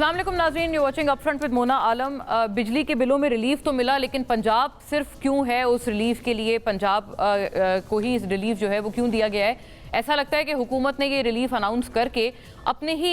अस्सलाम वालेकुम नाज़रीन, you watching upfront with Mona Alam. बिजली के बिलों में रिलीफ तो मिला, लेकिन पंजाब सिर्फ क्यों है उस रिलीफ के लिए, पंजाब को ही इस रिलीफ जो है वो क्यों दिया गया है? ऐसा लगता है कि हुकूमत ने ये रिलीफ अनाउंस करके अपने ही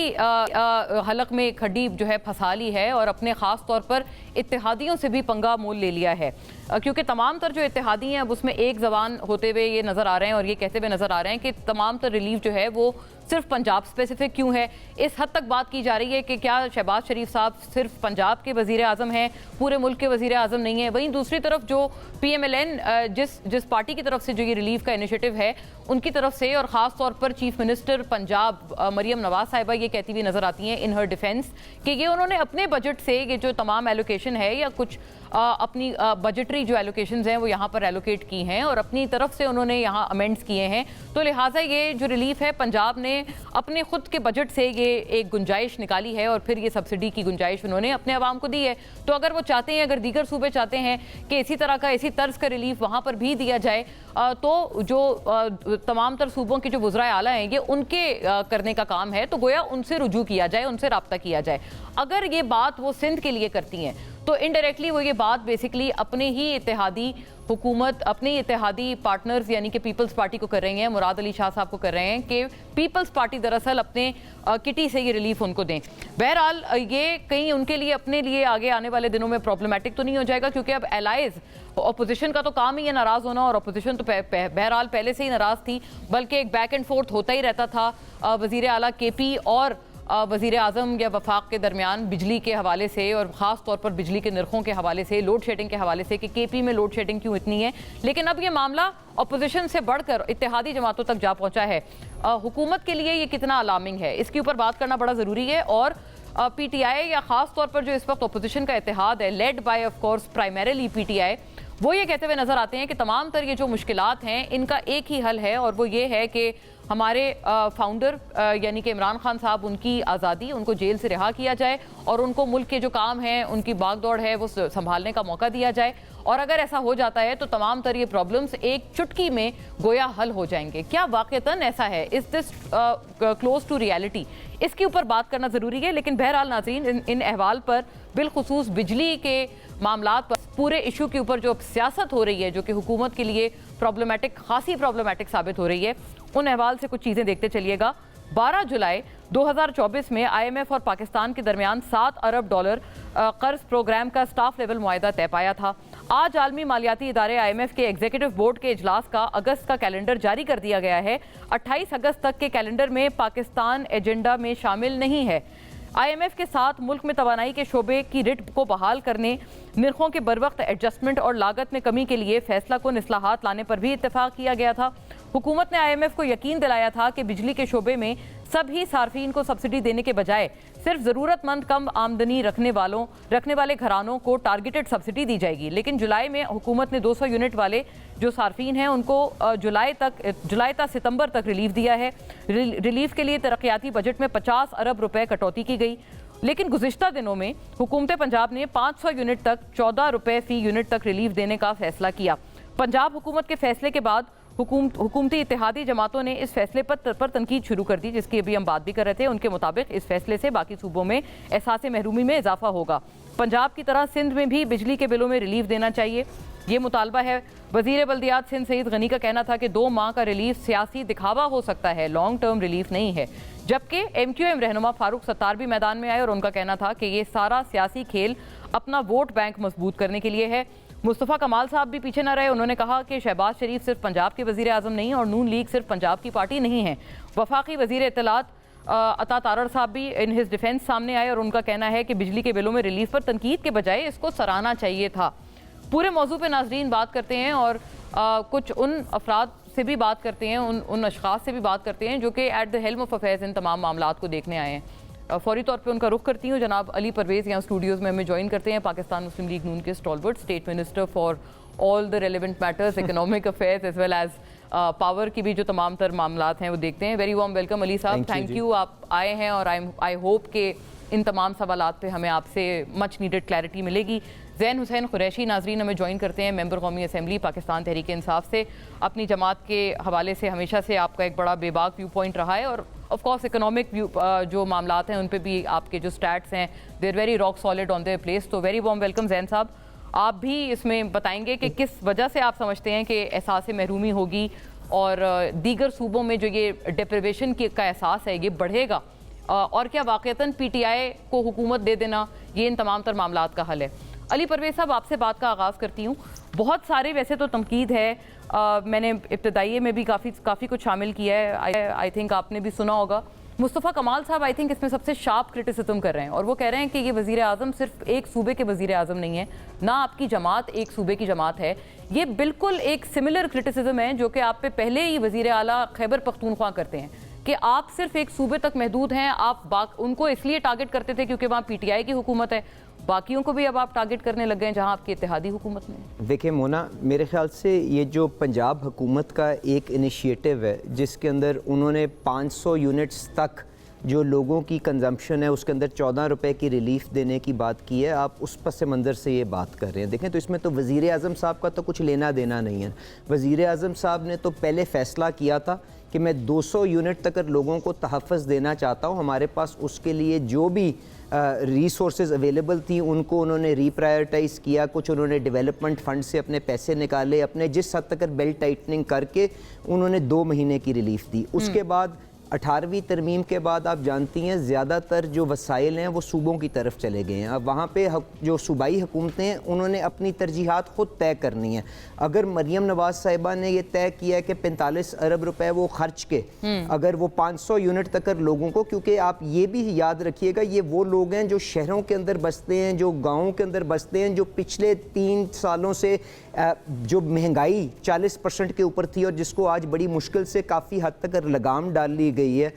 हलक में खड्डी जो है फंसा ली है और अपने ख़ास तौर पर इत्तेहादियों से भी पंगा मोल ले लिया है, क्योंकि तमाम तर जो इत्तेहादी हैं अब उसमें एक ज़बान होते हुए ये नज़र आ रहे हैं और ये कहते हुए नज़र आ रहे हैं कि तमाम तर रिलीफ जो है वो सिर्फ पंजाब स्पेसिफिक क्यों है। इस हद तक बात की जा रही है कि क्या शहबाज शरीफ साहब सिर्फ पंजाब के वज़ीर आज़म हैं, पूरे मुल्क के वज़ीर आज़म नहीं है। वहीं दूसरी तरफ जो PMLN जिस पार्टी की तरफ से जो ये रिलीफ का इनिशिएटिव है उनकी तरफ से, और ख़ास तौर पर चीफ मिनिस्टर पंजाब मरियम नवाज साहिबा ये कहती हुई नज़र आती हैं इन हर डिफेंस कि ये उन्होंने अपने बजट से ये जो तमाम एलोकेशन है या कुछ अपनी बजटरी जो एलोकेशंस हैं वो यहाँ पर एलोकेट की हैं और अपनी तरफ से उन्होंने यहाँ अमेंड्स किए हैं, तो लिहाजा ये जो रिलीफ है पंजाब ने अपने खुद के बजट से ये एक गुंजाइश निकाली है और फिर ये सब्सिडी की गुंजाइश उन्होंने अपने आवाम को दी है। तो अगर वो चाहते हैं, अगर दीगर सूबे चाहते हैं कि इसी तरह का इसी तर्ज का रिलीफ वहाँ पर भी दिया जाए, तो जो तमाम तर सूबों के जो वज़राए आला हैं ये उनके करने का काम है, तो गोया उनसे रुजू किया जाए, उनसे रब्ता किया जाए। अगर ये बात वो सिंध के लिए करती हैं तो इनडायरेक्टली वो ये बात बेसिकली अपने ही इत्तेहादी हुकूमत, अपने इत्तेहादी पार्टनर्स यानी कि पीपल्स पार्टी को कर रही हैं, मुराद अली शाह साहब को कर रहे हैं कि पीपल्स पार्टी दरअसल अपने किटी से ये रिलीफ उनको दें। बहरहाल ये कहीं उनके लिए अपने लिए आगे आने वाले दिनों में प्रॉब्लमेटिक तो नहीं हो जाएगा, क्योंकि अब एलाइज अपोजिशन का तो काम ही है नाराज़ होना, और अपोजिशन तो बहरहाल पहले से ही नाराज़ थी, बल्कि एक बैक एंड फोर्थ होता ही रहता था वज़ीर आला KP और वज़ीर आज़म या वफाक के दरमियान बिजली के हवाले से, और ख़ास तौर पर बिजली के नरखों के हवाले से, लोड शेडिंग के हवाले से कि KP में लोड शेडिंग क्यों इतनी है। लेकिन अब ये मामला अपोजिशन से बढ़कर इत्तेहादी जमातों तक जा पहुंचा है। हुकूमत के लिए ये कितना अलार्मिंग है, इसके ऊपर बात करना बड़ा ज़रूरी है। और PTI या ख़ास तौर पर जो इस वक्त अपोजिशन का इत्तेहाद है, led by of course primarily PTI, वो ये कहते हुए नज़र आते हैं कि तमाम तर ये जो मुश्किलात हैं इनका एक ही हल है, और वो ये है कि हमारे फाउंडर यानी कि इमरान खान साहब, उनकी आज़ादी, उनको जेल से रिहा किया जाए और उनको मुल्क के जो काम हैं, उनकी भागदौड़ है, वो संभालने का मौका दिया जाए। और अगर ऐसा हो जाता है तो तमाम तर ये प्रॉब्लम्स एक चुटकी में गोया हल हो जाएंगे। क्या वाक़तन ऐसा है? Is this close to reality? इसके ऊपर बात करना ज़रूरी है। लेकिन बहरहाल नाज़रीन, इन अहवाल पर, बिलखुसूस बिजली के मामलात पर, पूरे इशू के ऊपर जो सियासत हो रही है, जो कि हुकूमत के लिए प्रॉब्लमेटिक, खासी प्रॉब्लमेटिक साबित हो रही है, उन अहवाल से कुछ चीज़ें देखते चलिएगा। 12 जुलाई 2024 में IMF और पाकिस्तान के दरमियान $7 अरब कर्ज प्रोग्राम का स्टाफ लेवल मुआहदा तय पाया था। आज आलमी मालियाती इदारे IMF के एग्जीक्यूटिव बोर्ड के इजलास का अगस्त का कैलेंडर जारी कर दिया गया है। 28 अगस्त तक के कैलेंडर में पाकिस्तान एजेंडा में शामिल नहीं है। IMF के साथ मुल्क में तवानाई के शोबे की रिट को बहाल करने, निर्खों के बरवक्त एडजस्टमेंट और लागत में कमी के लिए फैसला कुन इस्लाहात लाने पर भी इत्तेफाक किया गया था। हुकूमत ने IMF को यकीन दिलाया था कि बिजली के शोबे में सभी सार्फिन को सब्सिडी देने के बजाय सिर्फ ज़रूरतमंद कम आमदनी रखने वाले घरानों को टारगेटेड सब्सिडी दी जाएगी। लेकिन जुलाई में हुकूमत ने 200 यूनिट वाले जो सार्फिन हैं उनको जुलाई तक सितंबर तक रिलीफ दिया है। रिलीफ के लिए तरक्याती बजट में 50 अरब रुपए कटौती की गई। लेकिन गुज़िश्ता दिनों में हुकूमत पंजाब ने 500 यूनिट तक 14 रुपए फ़ी यूनिट तक रिलीफ देने का फैसला किया। पंजाब हुकूमत के फैसले के बाद हुकूमती इत्तेहादी जमातों ने इस फैसले पर तनकीद शुरू कर दी, जिसकी अभी हम बात भी कर रहे थे। उनके मुताबिक इस फैसले से बाकी सूबों में एहसास महरूमी में इजाफा होगा। पंजाब की तरह सिंध में भी बिजली के बिलों में रिलीफ देना चाहिए, ये मुतालबा है। वज़ीर बल्दियात सिंध सईद गनी का कहना था कि 2 माह का रिलीफ सियासी दिखावा हो सकता है, लॉन्ग टर्म रिलीफ नहीं है। जबकि MQM रहनुमा फारूक सत्तार भी मैदान में आए और उनका कहना था कि ये सारा सियासी खेल अपना वोट बैंक मजबूत करने के लिए है। मुस्तफ़ा कमाल साहब भी पीछे न रहे। उन्होंने कहा कि शहबाज शरीफ सिर्फ पंजाब के वज़ीर आज़म नहीं और नून लीग सिर्फ पंजाब की पार्टी नहीं है। वफाकी वज़ीर इत्तलात अता तारड़ साहब भी इन हिज डिफेंस सामने आए और उनका कहना है कि बिजली के बिलों में रिलीफ पर तनकीद के बजाय इसको सराहना चाहिए था। पूरे मौजू पे नाज़रीन बात करते हैं और कुछ उन अफराद से भी बात करते हैं, उन अशखास से भी बात करते हैं जो कि at the helm of affairs in तमाम मामलात को देखने आए हैं। फौरी तौर पे उनका रुख करती हूँ। जनाब अली परवेज़ यहाँ स्टूडियोज़ में हमें ज्वाइन करते हैं, पाकिस्तान मुस्लिम लीग नून के stalwart state minister for all the relevant matters, economic affairs as well as power की भी जो तमाम तर मामलात हैं वो देखते हैं। वेरी वार्म वेलकम अली साहब, थैंक यू, आप आए हैं और आई होप कि इन तमाम सवालात पे हमें आपसे मच नीडेड क्लैरिटी मिलेगी। ज़ैन हुसैन कुरैशी नाजरीन हमें ज्वाइन करते हैं, मेंबर कौमी असम्बली पाकिस्तान तहरीक इंसाफ से। अपनी जमात के हवाले से हमेशा से आपका एक बड़ा बेबाक व्यू पॉइंट रहा है और ऑफ कोर्स इकोनॉमिक व्यू जो मामलात हैं उन पे भी आपके जो स्टैट्स हैं there very rock solid on their place. तो वेरी वार्म वेलकम ज़ैन साहब। आप भी इसमें बताएंगे कि किस वजह से आप समझते हैं कि एहसास महरूमी होगी और दीगर सूबों में जो ये डिप्रिवेशन का एहसास है ये बढ़ेगा, और क्या वाक़तन PTI को हुकूमत दे देना ये इन तमाम तर मामलात का हल है? अली परवेज़ साहब, आपसे बात का आगाज़ करती हूँ। बहुत सारे वैसे तो तनकीद है, मैंने इब्तदाइये में भी काफ़ी कुछ शामिल किया है, आई थिंक आपने भी सुना होगा। मुस्तफ़ा कमाल साहब आई थिंक इसमें सबसे शार्प क्रिटिसिज्म कर रहे हैं और वो कह रहे हैं कि ये वज़ीर आज़म सिर्फ एक सूबे के वज़ीर आज़म नहीं है, ना आपकी जमात एक सूबे की जमात है। ये बिल्कुल एक सिमिलर क्रिटिसिज्म है जो कि आप पे पहले ही वज़ीर आला खैबर पख्तूनख्वा करते हैं कि आप सिर्फ एक सूबे तक महदूद हैं। आप उनको इसलिए टारगेट करते थे क्योंकि वहाँ PTI की हुकूमत है, बाकियों को भी अब आप टारगेट करने लग गए जहां आपकी इत्तेहादी हुकूमत में। देखिए मोना, मेरे ख्याल से ये जो पंजाब हुकूमत का एक इनिशिएटिव है जिसके अंदर उन्होंने 500 यूनिट्स तक जो लोगों की कंजम्पशन है उसके अंदर 14 रुपए की रिलीफ देने की बात की है, आप उस पस मंज़र से ये बात कर रहे हैं। देखें तो इसमें तो वज़ीर आज़म साहब का तो कुछ लेना देना नहीं है। वज़ीर आज़म साहब ने तो पहले फ़ैसला किया था कि मैं 200 यूनिट तक लोगों को तहफ़्फ़ुज़ देना चाहता हूँ। हमारे पास उसके लिए जो भी रिसोर्सेज अवेलेबल थी उनको उन्होंने रीप्रायोरिटाइज़ किया, कुछ उन्होंने डेवलपमेंट फ़ंड से अपने पैसे निकाले, अपने जिस हद तक बेल्ट टाइटनिंग करके उन्होंने 2 महीने की रिलीफ दी। उसके बाद 18वीं तरमीम के बाद आप जानती हैं ज़्यादातर जो वसाइल हैं वो सूबों की तरफ चले गए हैं। अब वहाँ पे जो सूबाई हुकूमतें हैं उन्होंने अपनी तरजीहात ख़ुद तय करनी है। अगर मरियम नवाज़ साहिबा ने ये तय किया है कि 45 अरब रुपए वो खर्च के अगर वो 500 यूनिट तक लोगों को, क्योंकि आप ये भी याद रखिएगा ये वो लोग हैं जो शहरों के अंदर बसते हैं, जो गाँवों के अंदर बसते हैं, जो पिछले 3 सालों से जो महंगाई 40% के ऊपर थी और जिसको आज बड़ी मुश्किल से काफ़ी हद तक लगाम डाल ली गई है,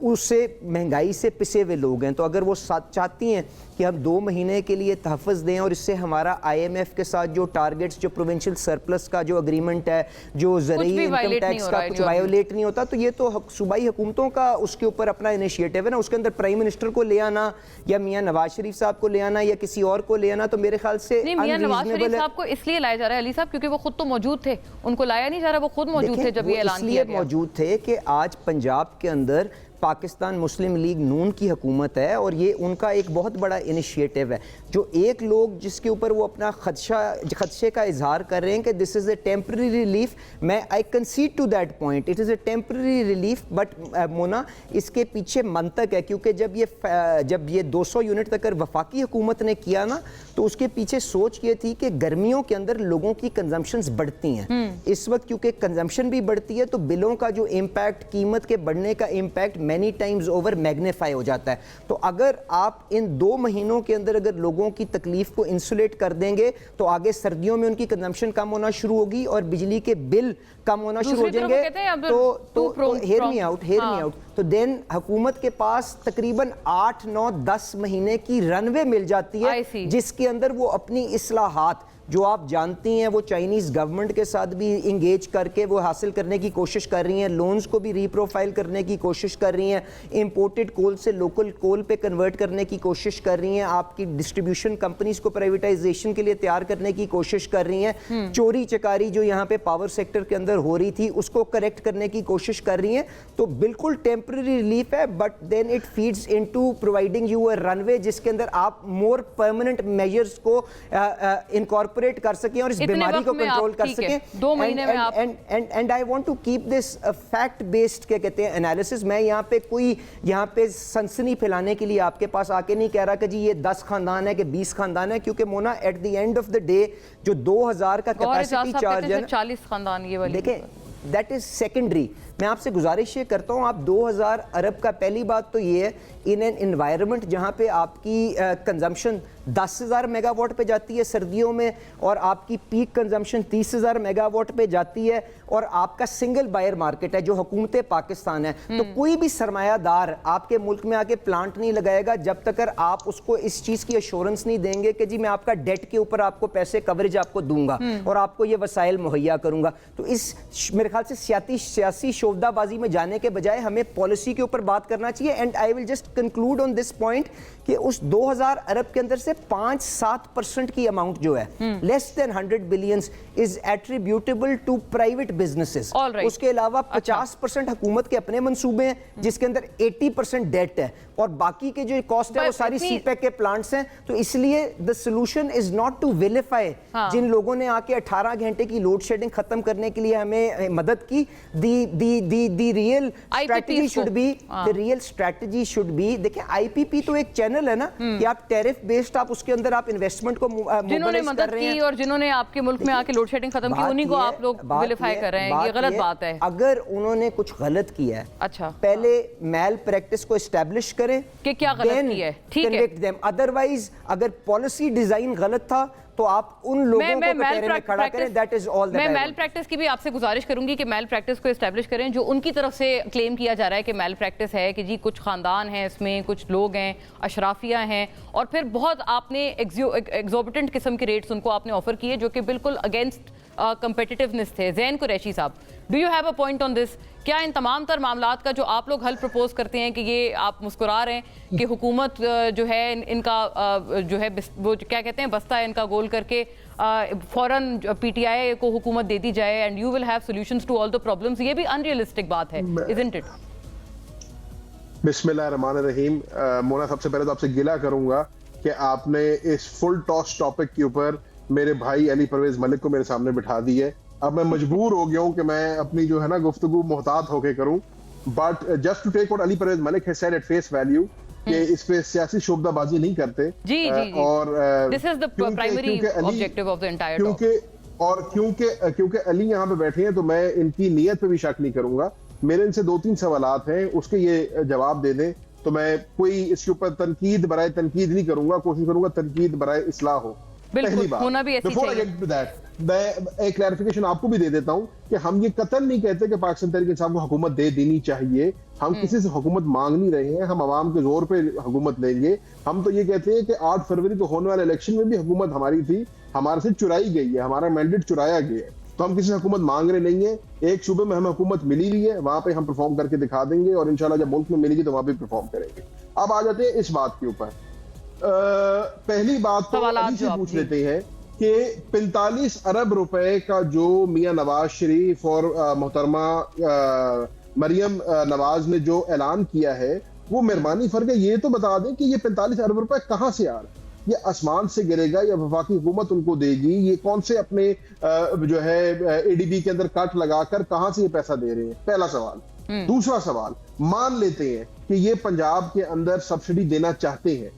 उससे महंगाई से पिसे हुए लोग हैं। तो अगर वो चाहती हैं कि हम 2 महीने के लिए तहफ़्फ़ुज़ दें और इससे हमारा IMF के साथ जो टारगेट्स, जो प्रोविंशियल सरप्लस का जो अग्रीमेंट है, जो ज़रूरी इनकम टैक्स का कुछ वायोलेट नहीं होता, तो ये तो सूबाई हुकूमतों का उसके ऊपर अपना इनिशिएटिव है ना। उसके अंदर प्राइम मिनिस्टर को ले आना या मियाँ नवाज शरीफ साहब को ले आना या किसी और को ले आना, तो मेरे ख्याल से मियाँ नवाज शरीफ साहब को इसलिए लाया जा रहा है अली साहब क्योंकि वो खुद तो मौजूद थे, उनको लाया नहीं जा रहा, वो खुद मौजूद थे जब ये ऐलान किया गया। मौजूद थे कि आज पंजाब के अंदर पाकिस्तान मुस्लिम लीग नून की हुकूमत है और ये उनका एक बहुत बड़ा इनिशिएटिव है। जो एक लोग जिसके ऊपर वो अपना खदशे का इजहार कर रहे हैं कि this is a temporary relief, मैं I concede to that point, it is a temporary relief, but Mona इसके पीछे मंतक है, क्योंकि जब ये 200 यूनिट तक वफाकी हुकूमत ने किया ना तो उसके पीछे सोच ये थी कि गर्मियों के अंदर लोगों की कंजम्पशंस बढ़ती हैं। इस वक्त क्योंकि कंजम्पशन भी बढ़ती है तो बिलों का जो इम्पैक्ट, कीमत के बढ़ने का impact many times over magnify हो जाता है। तो अगर आप इन 2 महीनों के अंदर अगर लोगों की तकलीफ को इंसुलेट कर देंगे तो आगे सर्दियों में उनकी कंजम्पशन कम होना शुरू होगी और बिजली के बिल कम होना शुरू हो जाएंगे। तो हेयर मी आउट, तो देन हुकूमत के पास तकरीबन 8, 9, 10 महीने की रनवे मिल जाती है जिसके अंदर वो अपनी इस्लाहात जो आप जानती हैं वो चाइनीज़ गवर्नमेंट के साथ भी इंगेज करके वो हासिल करने की कोशिश कर रही हैं, लोन्स को भी रीप्रोफाइल करने की कोशिश कर रही हैं, इंपोर्टेड कोल से लोकल कोल पे कन्वर्ट करने की कोशिश कर रही हैं, आपकी डिस्ट्रीब्यूशन कंपनीज को प्राइवेटाइजेशन के लिए तैयार करने की कोशिश कर रही हैं, चोरी चकारी जो यहाँ पे पावर सेक्टर के अंदर हो रही थी उसको करेक्ट करने की कोशिश कर रही हैं। तो बिल्कुल टेम्पररी रिलीफ है, but then it feeds into providing you a runway जिसके अंदर आप मोर परमानेंट मेजर्स को इनकॉर्पोरेट कर सकें और इस बीमारी को कंट्रोल कर सकें। 2 महीने में आप and I want to keep this fact based क्या कहते हैं एनालिसिस। मैं यहाँ पे सनसनी फैलाने के लिए आपके पास आके नहीं कह रहा कि जी ये 10 खानदान है कि 20 खानदान है, क्योंकि Mona at the end of the day जो 2000 का कैपेसिटी चार्ज है 40 खानदान ये वाली, देखें दैट इज सेकेंडरी। मैं आपसे गुजारिश ये करता हूँ, आप 2000 अरब का, पहली बात तो ये है इन एन एनवायरनमेंट जहाँ पे आपकी कंजम्पशन 10,000 मेगावाट पे जाती है सर्दियों में और आपकी पीक कंजम्पशन 30,000 मेगावाट पे जाती है और आपका सिंगल बायर मार्केट है जो हुकूमत पाकिस्तान है, तो कोई भी सरमायादार आपके मुल्क में आके प्लांट नहीं लगाएगा जब तक आप उसको इस चीज़ की एश्योरेंस नहीं देंगे कि जी मैं आपका डेट के ऊपर आपको पैसे कवरेज आपको दूंगा और आपको ये वसाइल मुहैया करूंगा। तो इस मेरे ख्याल से सियासी शोबदाबाजी में जाने के बजाय हमें पॉलिसी के ऊपर बात करना चाहिए। And I will just conclude on this point कि उस 2000 अरब के अंदर से 5-7% की अमाउंट जो है, less than 100 billions, is attributable to private businesses. उसके अलावा 50% हुकूमत के अपने मंसूबे हैं, जिसके अंदर 80% डेट है, और बाकी के जो कॉस्ट है वो सारी सीपेक के प्लांट्स हैं। तो इसलिए the solution is not to vilify जिन लोगों ने आके 18 घंटे की लोड शेडिंग खत्म करने के लिए हमें मदद की। The real strategy should be, the real strategy should be, देखिए आईपीपी तो एक चैनल है ना कि आप टैरिफ बेस्ड, आप उसके अंदर आप इन्वेस्टमेंट को जिन्होंने मदद की और जिन्होंने आपके मुल्क में आके लोड शेडिंग खत्म की, उन्हीं को आप लोग विलिफाई कर रहे हैं। ये गलत बात है। अगर उन्होंने कुछ गलत किया है, अच्छा, पहले मैल प्रैक्टिस को एस्टैब्लिश करें कि क्या गलत किया है, ठीक है। अदरवाइज अगर पॉलिसी डिजाइन गलत था तो आप उन लोगों को कटहरे में खड़ा करें। That is all. मैं मैल प्रैक्टिस की भी आपसे गुजारिश करूंगी कि मैल प्रैक्टिस को एस्टैब्लिश करें, जो उनकी तरफ से क्लेम किया जा रहा है कि मैल प्रैक्टिस है कि जी कुछ खानदान हैं इसमें, कुछ लोग हैं, अशराफिया हैं, और फिर बहुत आपने एग्जॉर्बिटेंट किस्म के रेट्स उनको आपने ऑफर किए जो कि बिल्कुल अगेंस्ट कंपेटिटिवनेस थे। ज़ैन कुरैशी साहब, do you have a point on this? क्या इन तमाम तर मामलात का जो आप लोग हल प्रपोज करते हैं कि ये आप मुस्कुरा रहे हैं कि हुकूमत जो है इनका जो है वो क्या कहते हैं बस्ता इनका गोल करके फौरन पीटीआई को हुकूमत दे दी जाए and you will have solutions to all the problems, ये भी अनरियलिस्टिक बात है, इजंट इट? बिस्मिल्लाहिर्रहमानिर्रहीम। मोना, सबसे पहले तो आपसे गिला करूंगा कि आपने इस फुल टॉस टॉपिक के ऊपर मेरे भाई अली परवेज मलिक को मेरे सामने बिठा दी है। अब मैं मजबूर हो गया हूं कि मैं अपनी जो है ना गुफ्तगू मोहतात होके करूं, but just to take what Ali Parvez Malik has said at face value कि इस पे सियासी शोबदाबाजी नहीं करते। जी जी जी। और this is the primary objective of the entire talk. क्योंकि अली यहाँ पे बैठे हैं तो मैं इनकी नीयत पे भी शक नहीं करूंगा। मेरे इनसे 2-3 सवालात हैं, उसके ये जवाब दे दें तो मैं कोई इसके ऊपर तनकीद बराए तनकीद नहीं करूंगा, कोशिश करूंगा तनकीद बराए इस्लाह हो। पहली बात, before I get to that, मैं एक क्लैरिफिकेशन आपको भी दे देता हूं कि हम ये कतई नहीं कहते कि पाकिस्तान तहरीक इंसाफ को हुकूमत दे देनी चाहिए। हम किसी से हुकूमत मांग नहीं रहे हैं, हम आवाम के जोर पे हुकूमत लेंगे। हम तो ये कहते हैं कि 8 फरवरी को होने वाले इलेक्शन में भी हुकूमत हमारी थी, हमारे से चुराई गई है, हमारा मैंडेट चुराया गया है, तो हम किसी से हुकूमत मांग रहे नहीं है। एक सूबे में हमें हुकूमत मिली हुई है, वहां पे हम परफॉर्म करके दिखा देंगे और इंशाल्लाह जब मुल्क में मिलेगी तो वहां भी परफॉर्म करेंगे। अब आ जाते हैं इस बात के ऊपर। पहली बात तो अली से पूछ लेते हैं कि 45 अरब रुपए का जो मियां नवाज शरीफ और मोहतरमा मरियम नवाज ने जो ऐलान किया है, वो मेहरबानी फर्क है ये तो बता दें कि ये 45 अरब रुपए कहां से आ रहे हैं? ये आसमान से गिरेगा या वफाकी हुकूमत उनको देगी? ये कौन से अपने जो है एडीबी के अंदर कट लगाकर कहां से ये पैसा दे रहे हैं? पहला सवाल। दूसरा सवाल, मान लेते हैं कि ये पंजाब के अंदर सब्सिडी देना चाहते हैं,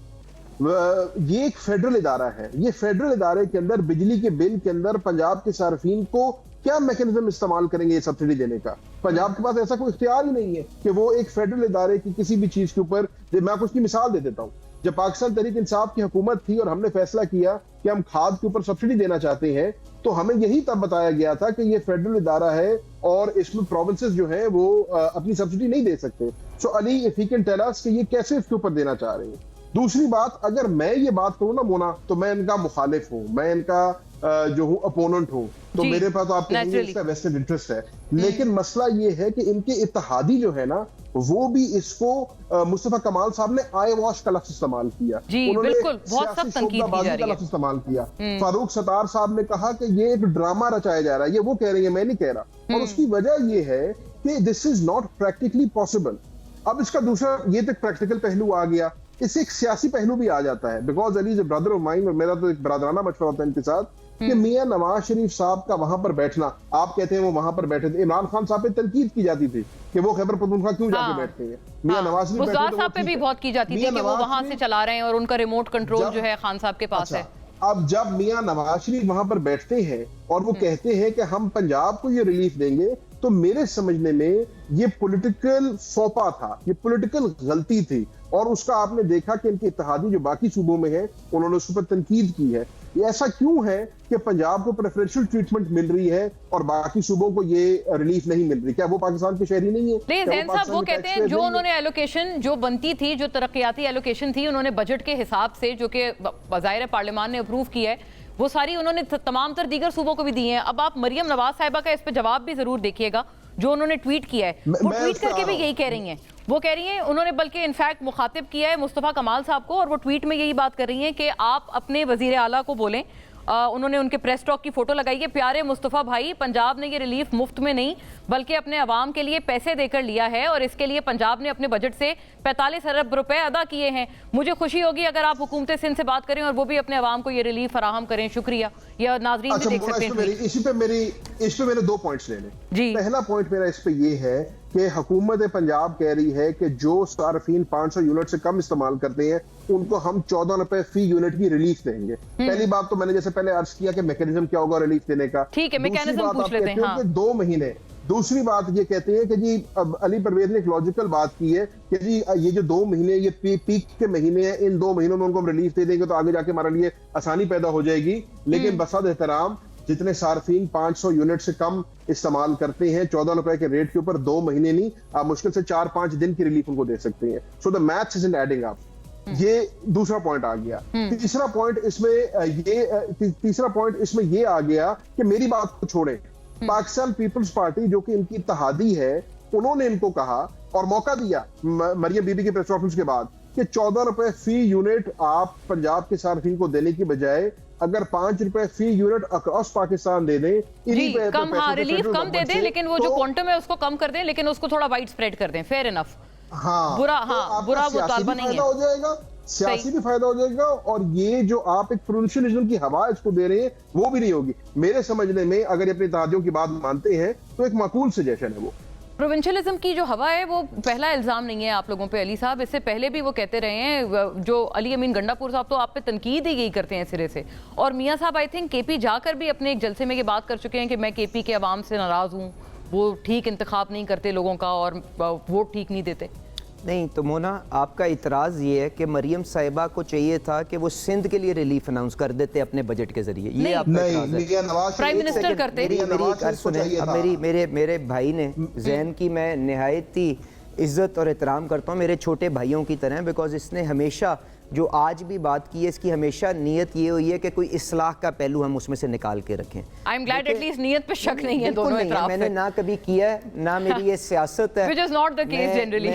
ये एक फेडरल इदारा है, ये फेडरल इदारे के अंदर बिजली के बिल के अंदर पंजाब के सार्फिन को क्या मैकेनिज्म इस्तेमाल करेंगे ये सब्सिडी देने का? पंजाब के पास ऐसा कोई इख्तियार ही नहीं है कि वो एक फेडरल इदारे की किसी भी चीज के ऊपर, मैं आपको उसकी मिसाल दे देता हूं। जब पाकिस्तान तहरीक इंसाफ की हुकूमत थी और हमने फैसला किया कि हम खाद के ऊपर सब्सिडी देना चाहते हैं, तो हमें यही तब बताया गया था कि ये फेडरल इदारा है और इसमें प्रोविंसेस जो है वो अपनी सब्सिडी नहीं दे सकते। So Ali, if he can tell us कि ये कैसे इसके ऊपर देना चाह रहे हैं। दूसरी बात, अगर मैं ये बात करूं ना मोना, तो मैं इनका मुखालिफ हूं, मैं इनका जो हूं अपोनेंट हूं, तो मेरे पास तो आपके लिए इसका वेस्टेड इंटरेस्ट है। लेकिन मसला ये है कि इनके इत्तेहादी जो है ना, वो भी इसको मुस्तफा कमाल साहब ने आई वॉश का लफ्ज इस्तेमाल किया, उन्होंने सियासी शोबदाबाजी का लफ्ज इस्तेमाल किया। फारूक सत्तार साहब ने कहा कि ये एक ड्रामा रचाया जा रहा है, ये वो कह रही है, मैं नहीं कह रहा। और उसकी वजह ये है कि this is not practically possible. अब इसका दूसरा, ये तो प्रैक्टिकल पहलू आ गया, इससे एक सियासी पहलू भी आ जाता है। Because Ali is a brother of mine और मेरा तो एक बरादराना मशवरा होता है इनके साथ कि मियां नवाज शरीफ साहब का वहां पर बैठना, आप कहते हैं वो वहां पर बैठे थे, इमरान खान साहब पे तनकीद की जाती थी कि वो खैबर पख्तूनख्वा क्यों जाके बैठते हैं। मियां नवाज शरीफ साहब पे भी बहुत की जाती थी कि वो वहां से चला रहे हैं और उनका रिमोट कंट्रोल जो है खान साहब के पास है। अब जब मियां नवाज शरीफ वहां पर बैठते हैं और वो कहते हैं कि हम पंजाब को ये रिलीफ देंगे, तो मेरे समझने में ये पॉलिटिकल फोपा था, ये पॉलिटिकल गलती थी। और उसका आपने देखा कि इनके इत्तेहादी जो बाकी सूबों में है उन्होंने उस पर तनकीद की है। ये ऐसा क्यों है कि पंजाब को प्रेफरेंशियल ट्रीटमेंट मिल रही है और बाकी सूबों को ये रिलीफ नहीं मिल रही? क्या वो पाकिस्तान के शहरी नहीं है? ज़ैन साहब, वो कहते हैं जो उन्होंने एलोकेशन जो बनती थी, जो तरक्याती एलोकेशन थी, उन्होंने बजट के हिसाब से, जो कि ज़ाहिर पार्लियामान ने अप्रूव किया है, वो सारी उन्होंने तमाम तर दीगर सूबों को भी दी हैं। अब आप मरियम नवाज साहिबा का इस पर जवाब भी जरूर देखिएगा, जो उन्होंने ट्वीट किया है, वो ट्वीट करके भी यही कह रही हैं। वो कह रही हैं, उन्होंने बल्कि इनफैक्ट मुखातिब किया है मुस्तफ़ा कमाल साहब को, और वो ट्वीट में यही बात कर रही हैं कि आप अपने वजीर आला को बोलें। उन्होंने उनके प्रेस टॉक की फोटो लगाई है, प्यारे मुस्तफ़ा भाई, पंजाब ने ये रिलीफ मुफ्त में नहीं बल्कि अपने अवाम के लिए पैसे देकर लिया है, और इसके लिए पंजाब ने अपने बजट से 45 अरब रुपए अदा किए हैं। मुझे खुशी होगी अगर आप हुकूमत सिंध से बात करें और वो भी अपने अवाम को ये रिलीफ फराहम करें। शुक्रिया। या नाजरीन भी देख सकते हैं। इस पे मेरे 2 पॉइंट्स लेने जी। पहला पॉइंट मेरा इस पे ये है कि हुकूमत पंजाब कह रही है कि जो सार्फिन 500 यूनिट से कम इस्तेमाल करते हैं उनको हम 14 रुपए फी यूनिट की रिलीफ देंगे। पहली बात तो मैंने जैसे पहले अर्ज किया कि मैकेनिज्म क्या होगा रिलीफ देने का, ठीक है, मैकेनिज्म पूछ लेते हैं। हाँ। 2 महीने। दूसरी बात ये कहते हैं कि जी अब अली परवेज ने एक लॉजिकल बात की है कि जी ये जो 2 महीने ये पीक के महीने हैं, इन 2 महीनों में उनको हम रिलीफ दे देंगे तो आगे जाके हमारे लिए आसानी पैदा हो जाएगी। लेकिन बसद एहतराम जितने सार्फिन 500 यूनिट से कम इस्तेमाल करते हैं 14 रुपए के रेट के ऊपर 2 महीने नहीं, आप मुश्किल से 4-5 दिन की रिलीफ उनको दे सकते हैं। So the maths isn't adding up. ये दूसरा पॉइंट आ गया। तीसरा पॉइंट इसमें ये आ गया कि मेरी बात को छोड़ें, पाकिस्तान पीपल्स पार्टी जो कि इनकी इत्तेहादी है, उन्होंने इनको कहा और मौका दिया मरियम बीबी के प्रेस कॉन्फ्रेंस के बाद कि 14 रुपए फी यूनिट आप पंजाब के सार्फिन को देने की बजाय अगर 5 रुपए फी यूनिट अक्रॉस पाकिस्तान दे दें, कम, हाँ, रिलीफ कम दे दें, लेकिन वो जो क्वांटम है उसको कम कर दें, लेकिन उसको थोड़ा वाइड स्प्रेड कर दें। Fair enough. हाँ, बुरा, हाँ, बुरा वो तालबा नहीं है। हो जाएगा, सियासी भी फायदा हो जाएगा, और ये जो आप एक प्रोविंशियलिज्म की हवा इसको दे रहे हैं वो भी नहीं होगी। मेरे समझने में अगर ये अपने इत्तेहादियों की बात मानते हैं तो एक माकूल सजेशन है वो। प्रोविंशियलिज्म की जो हवा है वो पहला इल्जाम नहीं है आप लोगों पे अली साहब, इससे पहले भी वो कहते रहे हैं। जो अली अमीन गंडापुर साहब तो आप पे तनकीद ही यही करते हैं सिरे से, और मियां साहब आई थिंक केपी जाकर भी अपने एक जलसे में ये बात कर चुके हैं कि मैं केपी के अवाम से नाराज हूँ, वो ठीक इंतखाब नहीं करते लोगों का और वोट ठीक नहीं देते। नहीं तो मोना, आपका इतराज़ ये है कि मरियम साहिबा को चाहिए था कि वो सिंध के लिए रिलीफ अनाउंस कर देते अपने बजट के जरिए। ये आपका इतराज़ है। प्राइम मिनिस्टर करते। मेरे भाई ने जैन की मैं निहायत ही इज्जत और एहतराम करता हूँ, मेरे छोटे भाइयों की तरह, बिकॉज इसने हमेशा जो आज भी बात की है इसकी हमेशा नीयत ये हुई है कि कोई इस्लाह का पहलू हम उसमें से निकाल के रखें। आई एम ग्लैड एटलीस्ट नीयत पे शक नहीं है दोनों तरफ। मैंने ना कभी किया है, ना मेरी ये सियासत है, which is not the case generally.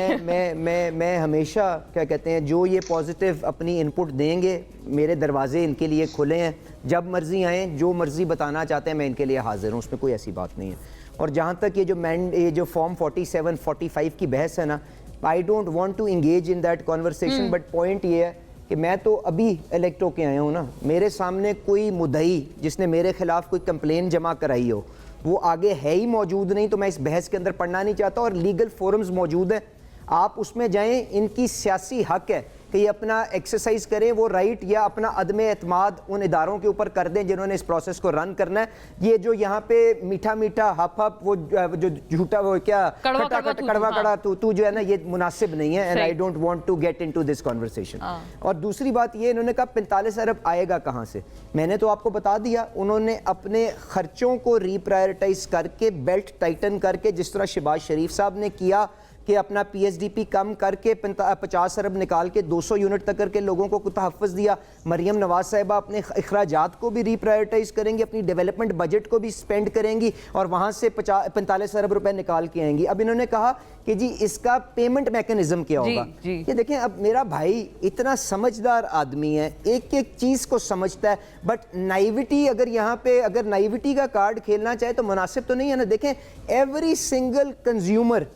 मैं हमेशा क्या कहते हैं, जो ये पॉजिटिव अपनी इनपुट देंगे, मेरे दरवाजे इनके लिए खुले हैं, जब मर्जी आए, जो मर्जी बताना चाहते हैं मैं इनके लिए हाजिर हूँ, उसमें कोई ऐसी बात नहीं है। और जहाँ तक ये जो फॉर्म 47-45 की बहस है ना, I don't want to engage in that conversation, but point ये है कि मैं तो अभी इलेक्ट होके आया हूँ ना, मेरे सामने कोई मुद्दई जिसने मेरे खिलाफ कोई कंप्लेन जमा कराई हो वो आगे है ही मौजूद नहीं, तो मैं इस बहस के अंदर पढ़ना नहीं चाहता। और लीगल फोरम्स मौजूद हैं, आप उसमें जाएं, इनकी सियासी हक है कि ये अपना एक्सरसाइज करें वो राइट, या अपना अदम एतमाद उन इदारों के ऊपर कर दें जिन्होंने इस प्रोसेस को रन करना है। ये जो यहाँ पे मीठा मीठा हप हप वो जो झूठा वो क्या कड़वा कड़ा तू जो है ना, ये मुनासिब नहीं है, and I don't want to get into this conversation. और दूसरी बात ये, इन्होंने कहा 45 अरब आएगा कहाँ से, मैंने तो आपको बता दिया, उन्होंने अपने खर्चों को रीप्रायोरिटाइज करके, बेल्ट टाइटन करके, जिस तरह शहबाज शरीफ साहब ने किया कि अपना पीएसडीपी कम करके 50 अरब निकाल के 200 यूनिट तक करके लोगों को तहफ़्फ़ुज़ दिया। मरियम नवाज साहिबा अपने अखराजात को भी रीप्रायोरिटाइज करेंगी, अपनी डेवलपमेंट बजट को भी स्पेंड करेंगी और वहाँ से 45 अरब रुपए निकाल के आएंगी। अब इन्होंने कहा कि जी इसका पेमेंट मैकेनिज्म क्या होगा। ये देखें, अब मेरा भाई इतना समझदार आदमी है, एक एक चीज़ को समझता है, बट नाइविटी अगर यहाँ पे अगर नाइविटी का कार्ड खेलना चाहे तो मुनासिब तो नहीं है ना। देखें, every single consumer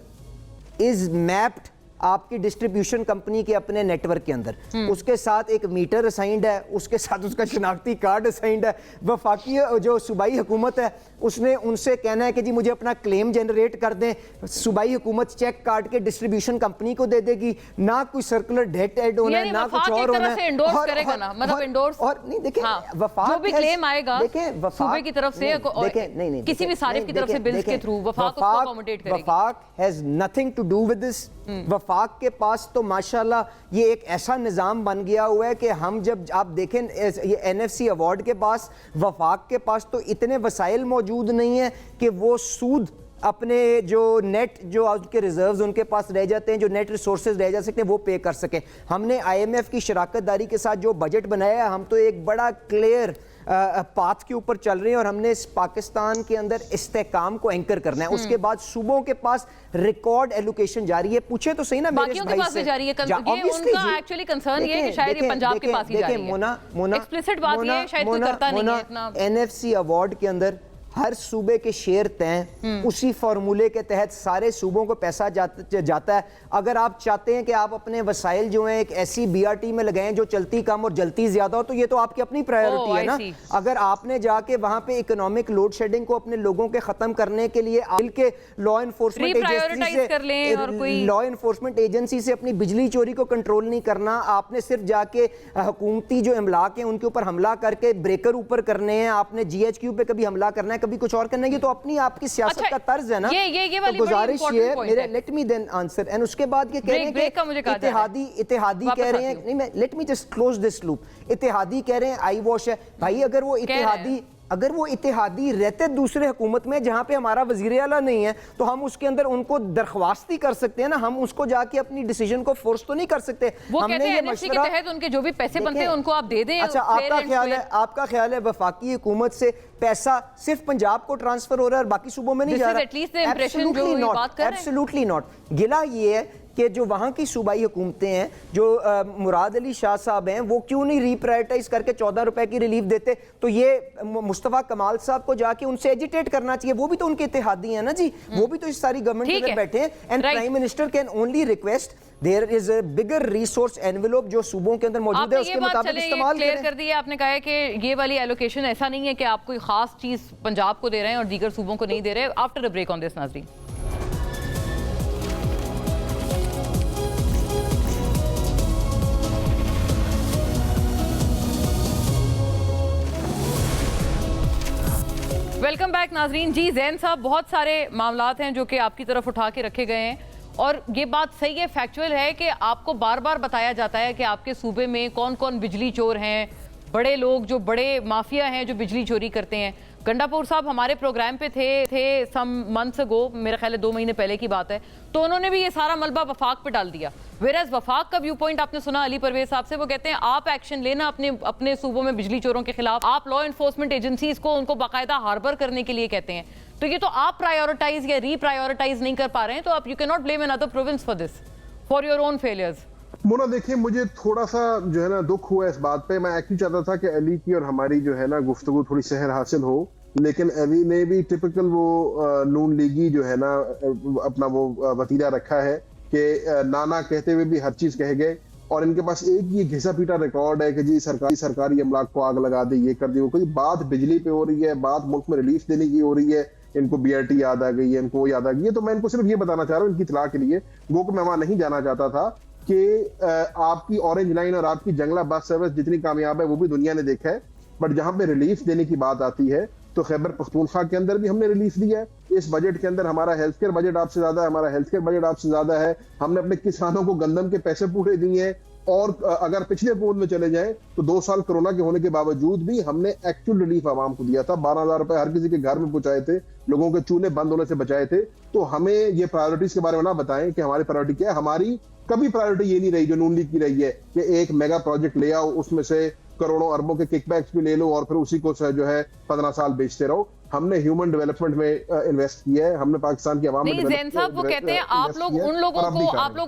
is mapped आपकी डिस्ट्रीब्यूशन कंपनी के अपने नेटवर्क के अंदर, उसके साथ एक मीटर असाइंड है, उसके साथ उसका शनाख्ती कार्ड असाइंड है। वफाकी जो सूबाई हुकूमत है उसने उनसे कहना है कि जी मुझे अपना क्लेम जनरेट कर दें, सूबाई हुकूमत चेक काट के डिस्ट्रीब्यूशन कंपनी को दे देगी, ना कोई सर्कुलर डेट ऐड होना है, ना कुछ और होना है। और नहीं देखें, वफाक जो भी क्लेम आएगा देखें, सूबे की तरफ से नहीं किसी भी सारिफ की तरफ से बिल्स के थ्रू वफाक उसको अकोमोडेट करेगी। वफाक has nothing to do with this. वफाक के पास तो माशाल्लाह ये एक ऐसा निज़ाम बन गया हुआ है कि हम जब आप देखें ये एनएफसी अवार्ड के पास, वफाक के पास तो इतने वसाइल मौजूद नहीं है कि वो सूद अपने जो नेट जो उनके रिजर्व्स उनके पास रह जाते हैं, जो नेट रिसोर्सेज रह जा सकते हैं, वो पे कर सकें। हमने IMF की शराकतदारी के साथ जो बजट बनाया है, हम तो एक बड़ा क्लियर पाथ के ऊपर चल रहे हैं और हमने इस पाकिस्तान के अंदर इस्तेकाम को एंकर करना है। उसके बाद सूबों के पास रिकॉर्ड एलोकेशन जारी है। पूछे तो सही ना मेरे बाकियों के पास भी जारी है, ये उनका एक्चुअली कंसर्न ये है कि शायद ये पंजाब के पास ही जारी है। मोना एक्सप्लिसिट बात ये है, शायद कोई करता नहीं है इतना। NFC अवार्ड के अंदर हर सूबे के शेयर तय, उसी फॉर्मूले के तहत सारे सूबों को पैसा जाता है। अगर आप चाहते हैं कि आप अपने वसाइल जो हैं एक ऐसी BRT में लगाएं जो चलती कम और जलती ज्यादा हो, तो ये तो आपकी अपनी प्रायोरिटी है ना। अगर आपने जाके वहां पे इकोनॉमिक लोड शेडिंग को अपने लोगों के खत्म करने के लिए के लॉ इन्फोर्समेंट एजेंसी से अपनी बिजली चोरी को कंट्रोल नहीं करना, आपने सिर्फ जाके हुकूमती जो इमलाक है उनके ऊपर हमला करके ब्रेकर ऊपर करने हैं, आपने GHQ पे कभी हमला करना है, कभी कुछ और करना है, ये तो अपनी आपकी सियासत का तर्ज है ना। ये वाली तो गुजारिश ये मेरे let me then answer and उसके बाद ये कह रहे हैं कि इत्तेहादी कह रहे हैं, नहीं मैं let me just close this loop. इत्तेहादी कह रहे हैं आई वॉश है भाई, अगर वो इत्तेहादी रहते दूसरे हुकूमत में जहां पे हमारा वजीर आला नहीं है, तो हम उसके अंदर उनको दरख्वास्त ही कर सकते हैं ना, हम उसको जाके अपनी डिसीजन को फोर्स तो नहीं कर सकते। वो हमने ये मशवरा के तहत उनके जो भी पैसे बनते हैं उनको आप दे दें। अच्छा, आपका ख्याल है वफाकी हुकूमत से पैसा सिर्फ पंजाब को ट्रांसफर हो रहा है और बाकी सूबों में नहीं जा रहा? Absolutely not. गिला ये है कि जो वहाँ की सूबाई हुकूमतें हैं, जो मुराद अली शाह साहब हैं, वो क्यों नहीं रीप्रायोरिटाइज करके 14 रुपए की रिलीफ देते? तो ये मुस्तफा कमाल साहब को जाके उनसे एजिटेट करना चाहिए, वो भी तो उनके इत्तेहादी हैं ना जी, वो भी तो इस सारी गवर्नमेंट के अंदर बैठे हैं। And prime minister can only request there is a bigger resource envelope जो सूबों के अंदर मौजूद है उसके मुताबिक इस्तेमाल करें। कर दिया आपने, कहा है कि ये वाली एलोकेशन ऐसा नहीं है कि आप कोई खास चीज पंजाब को दे रहे हैं और दीगर सूबों को नहीं दे रहे। After a break on this नाज़रीन। वेलकम बैक नाजरीन। जी जैन साहब, बहुत सारे मामलात हैं जो कि आपकी तरफ उठा के रखे गए हैं और ये बात सही है, फैक्चुअल है कि आपको बार बार बताया जाता है कि आपके सूबे में कौन कौन बिजली चोर हैं, बड़े लोग जो बड़े माफिया हैं जो बिजली चोरी करते हैं। गंडापुर साहब हमारे प्रोग्राम पे थे सम मंथ्स अगो, मेरा ख्याल है 2 महीने पहले की बात है, तो उन्होंने भी ये सारा मलबा वफाक पे डाल दिया। वेरएज वफाक का व्यू पॉइंट आपने सुना अली परवेज साहब से, वो कहते हैं आप एक्शन लेना अपने सूबों में बिजली चोरों के खिलाफ, आप लॉ एनफोर्समेंट एजेंसीज को उनको बाकायदा हार्बर करने के लिए कहते हैं। तो ये तो आप प्रायोरिटाइज या रीप्रायोरिटाइज नहीं कर पा रहे हैं, तो आप you can not blame another province for this, for your own failures. Mona देखिए, मुझे थोड़ा सा जो है ना दुख हुआ इस बात पे। मैं एक्चुअली चाहता था कि अली की और हमारी जो है ना गुफ्तगू थोड़ी सहर हासिल हो, लेकिन अली ने भी टिपिकल वो नून लीगी जो है ना अपना वो वतीरा रखा है कि नाना कहते हुए भी हर चीज कह गए, और इनके पास एक ये घिसा पीटा रिकॉर्ड है कि जी सरकारी अमलाक को आग लगा दी, ये कर दी, वो कोई बात बिजली पे हो रही है, बात मुल्क में रिलीफ देने की हो रही है, इनको BRT याद आ गई है, इनको याद आ गई है। तो मैं इनको सिर्फ ये बताना चाह रहा हूँ इनकी इतला के लिए, वो को मैं वहां नहीं जाना चाहता था कि आपकी ऑरेंज लाइन और आपकी जंगला बस सर्विस जितनी कामयाब है वो भी दुनिया ने देखा है, बट जहां पे रिलीफ देने की बात आती है तो खैबर पख्तूनख्वा के अंदर भी हमने रिलीफ दिया है। इस बजट के अंदर हमारा हेल्थ केयर बजट आपसे ज्यादा है, हमारा हेल्थ केयर बजट आपसे ज्यादा है। हमने अपने किसानों को गंदम के पैसे पूरे दिए हैं, और अगर पिछले पूर्व में चले जाएं तो 2 साल कोरोना के होने के बावजूद भी हमने एक्चुअल रिलीफ आवाम को दिया था। 12,000 रुपए हर किसी के घर में पहुंचाए थे, लोगों के चूल्हे बंद होने से बचाए थे। तो हमें ये प्रायोरिटीज के बारे में ना बताएं कि हमारी प्रायोरिटी क्या है। हमारी कभी प्रायोरिटी ये नहीं रही जो नून लीग की रही है कि एक मेगा प्रोजेक्ट ले आओ, उसमें से करोड़ों अरबों के किकबैक्स भी ले लो और फिर उसी को जो है 15 साल बेचते रहो। हमने ह्यूमन डेवलपमेंट में इन्वेस्ट किया है, हमने पाकिस्तान की आवाम में। जैन साहब वो कहते हैं आप लोग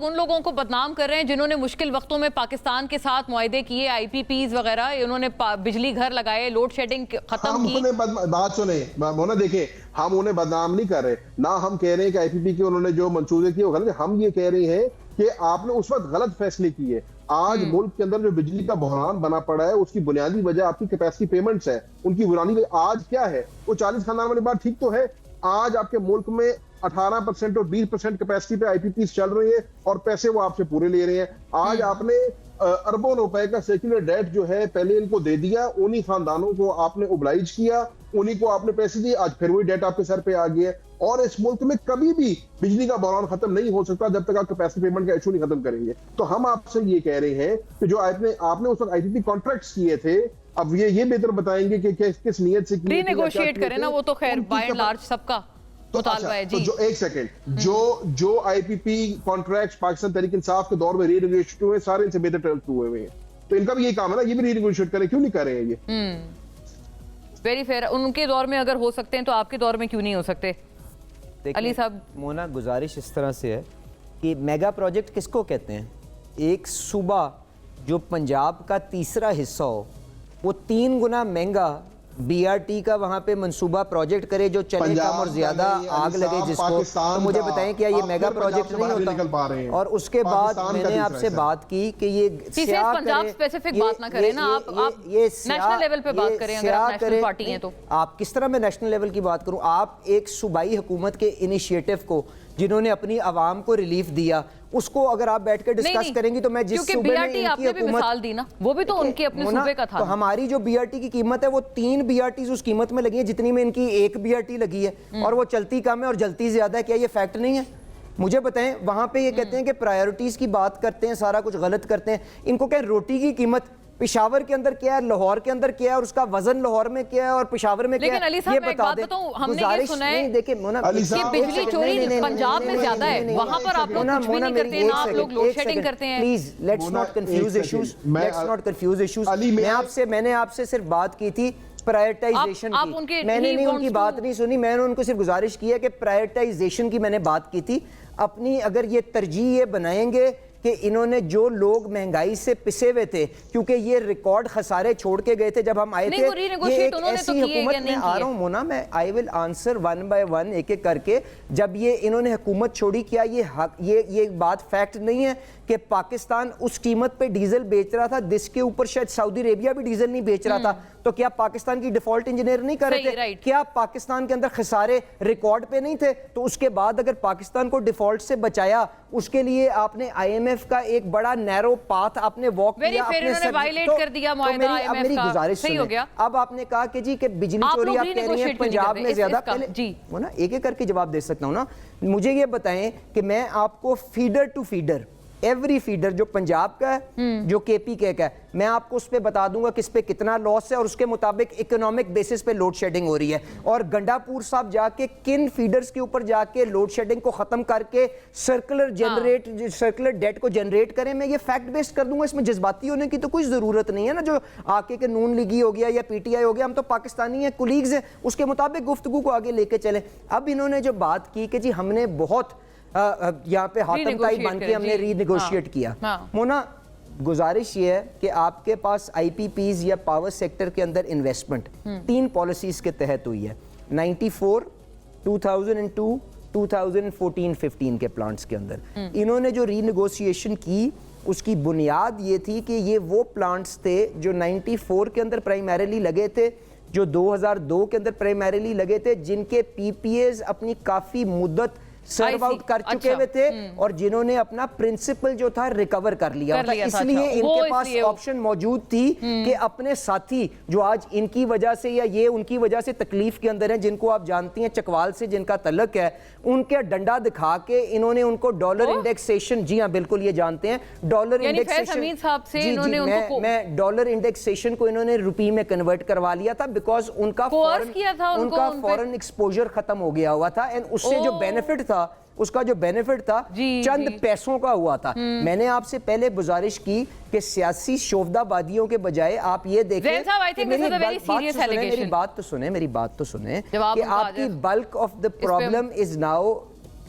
उन लोगों को बदनाम कर रहे हैं जिन्होंने मुश्किल वक्तों में पाकिस्तान के साथ मुआहदे किए, IPPs वगैरह, उन्होंने बिजली घर लगाए, लोड शेडिंग खत्म की। बात सुने मोना, देखे हम उन्हें बदनाम नहीं कर रहे, ना हम कह रहे हैं कि IPP के उन्होंने जो मंसूबे किए वो गलत। हम ये कह रहे हैं कि आपने उस वक्त गलत फैसले किए। आज मुल्क के अंदर जो बिजली का बहरान बना पड़ा है उसकी बुनियादी वजह आपकी कैपेसिटी पेमेंट्स है। उनकी बुनियादी वजह आज क्या है, वो 40 खानदान वाली बात ठीक तो है। आज आपके मुल्क में 18% और 20% कैपेसिटी पे IPPs चल रही है और पैसे वो आपसे पूरे ले रहे हैं। आज आपने अरबों रुपए का सेक्युलर डेट जो है पहले इनको दे दिया, उन्हीं खानदानों को आपने ओब्लाइज किया, उन्हीं को आपने पैसे दिए, आज फिर वही डेट आपके सर पे आ गया। और इस मुल्क में कभी भी बिजली का बहरान खत्म नहीं हो सकता जब तक आप कैपेसिटी पेमेंट का इशू नहीं खत्म करेंगे। तो हम आपसे ये कह रहे हैं कि जो आपने उस वक्त IPP कॉन्ट्रैक्ट्स किए थे, अब ये बेहतर बताएंगे कि किस नीयत से रीनेगोशिएट करें ना, वो तो खैर बाय एंड लार्ज सबका तो मुतालबा अच्छा, है तो जी। जो एक सेकंड जो आईपीपी कॉन्ट्रैक्ट पाकिस्तान तहरीक इंसाफ के दौर में रीनेगोशिएट हुए, सारे इनसे बेहतर टर्म्स हुए हैं, तो इनका भी यही काम है ना, ये भी रीनेगोशिएट करें, क्यों नहीं कर रहे हैं ये? Very fair. उनके दौर में अगर हो सकते हैं तो आपके दौर में क्यों नहीं हो सकते? देखिए, अली साहब, मोना, गुजारिश इस तरह से है कि मेगा प्रोजेक्ट किसको कहते हैं? एक सूबा जो पंजाब का तीसरा हिस्सा हो, वो 3 गुना महंगा बीआरटी का वहां पे मंसूबा प्रोजेक्ट करे जो चले कम और ज्यादा आग लगे जिसको, तो मुझे बताएं क्या ये मेगा प्रोजेक्ट नहीं होता? और उसके बाद मैंने आपसे बात की कि ये पंजाब स्पेसिफिक बात ना करें ना, आप नेशनल लेवल पे बात करें, अगर आप नेशनल पार्टी हैं तो। आप किस तरह मैं नेशनल लेवल की बात करूं? आप एक सूबाई हुकूमत के इनिशिएटिव को, जिन्होंने अपनी आवाम को रिलीफ दिया, उसको अगर आप बैठ कर डिस्कस करेंगी तो मैं जिस सूबे में इनकी आपने भी मिसाल दी ना, वो भी तो उनके अपने सूबे का था। तो हमारी जो बीआरटी की कीमत है वो 3 बीआरटी उस कीमत में लगी है जितनी में इनकी 1 बीआरटी लगी है, और वो चलती कम है और जलती ज्यादा है। क्या ये फैक्ट नहीं है? मुझे बताएं, वहां पे ये कहते हैं कि प्रायोरिटीज की बात करते हैं, सारा कुछ गलत करते हैं। इनको क्या रोटी की कीमत पेशावर के अंदर क्या है, लाहौर के अंदर क्या है, और उसका वजन लाहौर में क्या है और पेशावर में क्या है, ये बता दें। हमने ये सुना है देखिए कि बिजली चोरी पंजाब में ज्यादा है, वहां पर आप लोग कुछ भी नहीं करते हैं ना, आप लोग लोड शेडिंग करते हैं। Please let's not confuse issues, let's not confuse issues. मैंने आपसे सिर्फ बात की थी प्रायोरिटाइजेशन की, मैंने नहीं उनकी बात नहीं सुनी, मैंने उनको सिर्फ गुजारिश की है कि प्रायोरिटाइजेशन की मैंने बात की थी अपनी। अगर ये तरजीह ये बनाएंगे कि इन्होंने जो लोग महंगाई से पिसे हुए थे, क्योंकि ये रिकॉर्ड खसारे छोड़ के गए थे जब हम आए थे, ये एक ऐसी हुकूमत में आ रहा हूं मोना, मैं I will answer one by one एक एक करके। जब ये इन्होंने हुकूमत छोड़ी, क्या ये बात फैक्ट नहीं है कि पाकिस्तान उस कीमत पे डीजल बेच रहा था जिसके ऊपर शायद सऊदी अरेबिया भी डीजल नहीं बेच रहा था? तो क्या पाकिस्तान की डिफॉल्ट इंजीनियर नहीं कर रहे थे? क्या पाकिस्तान के अंदर खसारे रिकॉर्ड पे नहीं थे? तो उसके बाद अगर पाकिस्तान को डिफॉल्ट से बचाया, उसके लिए आपने आईएमएफ का एक बड़ा नैरो पाथ आपने वॉक किया, अपने वायलेट कर दिया मुआहदा आईएमएफ का। मेरी गुजारिश सही हो गया। अब आपने कहा कि जी कि बिजली चोरी आप कह रही हैं पंजाब में ज्यादा, पहले जी वो ना एक एक करके जवाब दे सकता हूं ना। मुझे ये बताएं कि मैं आपको feeder to feeder, every feeder जो पंजाब का है, जो केपी का है, मैं आपको उस पे बता दूंगा किस पे कितना लॉस है और उसके मुताबिक इकोनॉमिक बेसिस पे लोड शेडिंग हो रही है। और गंडापुर साहब जाके किन फीडर्स के ऊपर जाके लोड शेडिंग को खत्म करके सर्कुलर डेट को जनरेट करें, मैं ये फैक्ट बेस्ड कर दूंगा। इसमें जज्बाती होने की तो कोई जरूरत नहीं है ना, जो आके के नून लीगी हो गया या पीटीआई हो गया, हम तो पाकिस्तानी हैं, कुलीग्स हैं, उसके मुताबिक गुफ्तगू को आगे लेके चले। अब इन्होंने जो बात की कि जी हमने बहुत यहाँ पे हाथम ताई बन के हमने रीनेगोशिएट किया, मोना गुजारिश ये है कि आपके पास आईपीपीज या पावर सेक्टर के अंदर इन्वेस्टमेंट 3 पॉलिसीज के तहत हुई है, 94, 2002, 2014-15 के प्लांट्स के अंदर। इन्होंने जो रीनेगोशिएशन की उसकी बुनियाद ये थी कि ये वो प्लांट्स थे जो 94 के अंदर प्राइमरीली लगे थे, जो 2002 के अंदर प्राइमरीली लगे थे, जिनके पीपीएज अपनी काफी मुद्दत सर्व आउट कर चुके हुए थे और जिन्होंने अपना प्रिंसिपल जो था रिकवर कर लिया था। इसलिए इनके पास ऑप्शन मौजूद थी कि अपने साथी जो आज इनकी वजह से या ये उनकी वजह से तकलीफ के अंदर हैं, जिनको आप जानती हैं चकवाल से जिनका तल्लक है, उनके डंडा दिखा के इन्होंने उनको डॉलर इंडेक्सेशन, जी हाँ बिल्कुल ये जानते हैं, डॉलर इंडेक्सेशन, मैं डॉलर इंडेक्सेशन को इन्होंने रुपये में कन्वर्ट करवा लिया था, बिकॉज उनका फॉरेन एक्सपोजर खत्म हो गया हुआ था। एंड उससे जो बेनिफिट था, उसका जो बेनिफिट था चंद पैसों का हुआ था। मैंने आपसे पहले गुजारिश की कि सियासी शोफदाबादियों के बजाय आप ये देखें, मेरी बात तो सुने कि आपकी bulk of the problem is now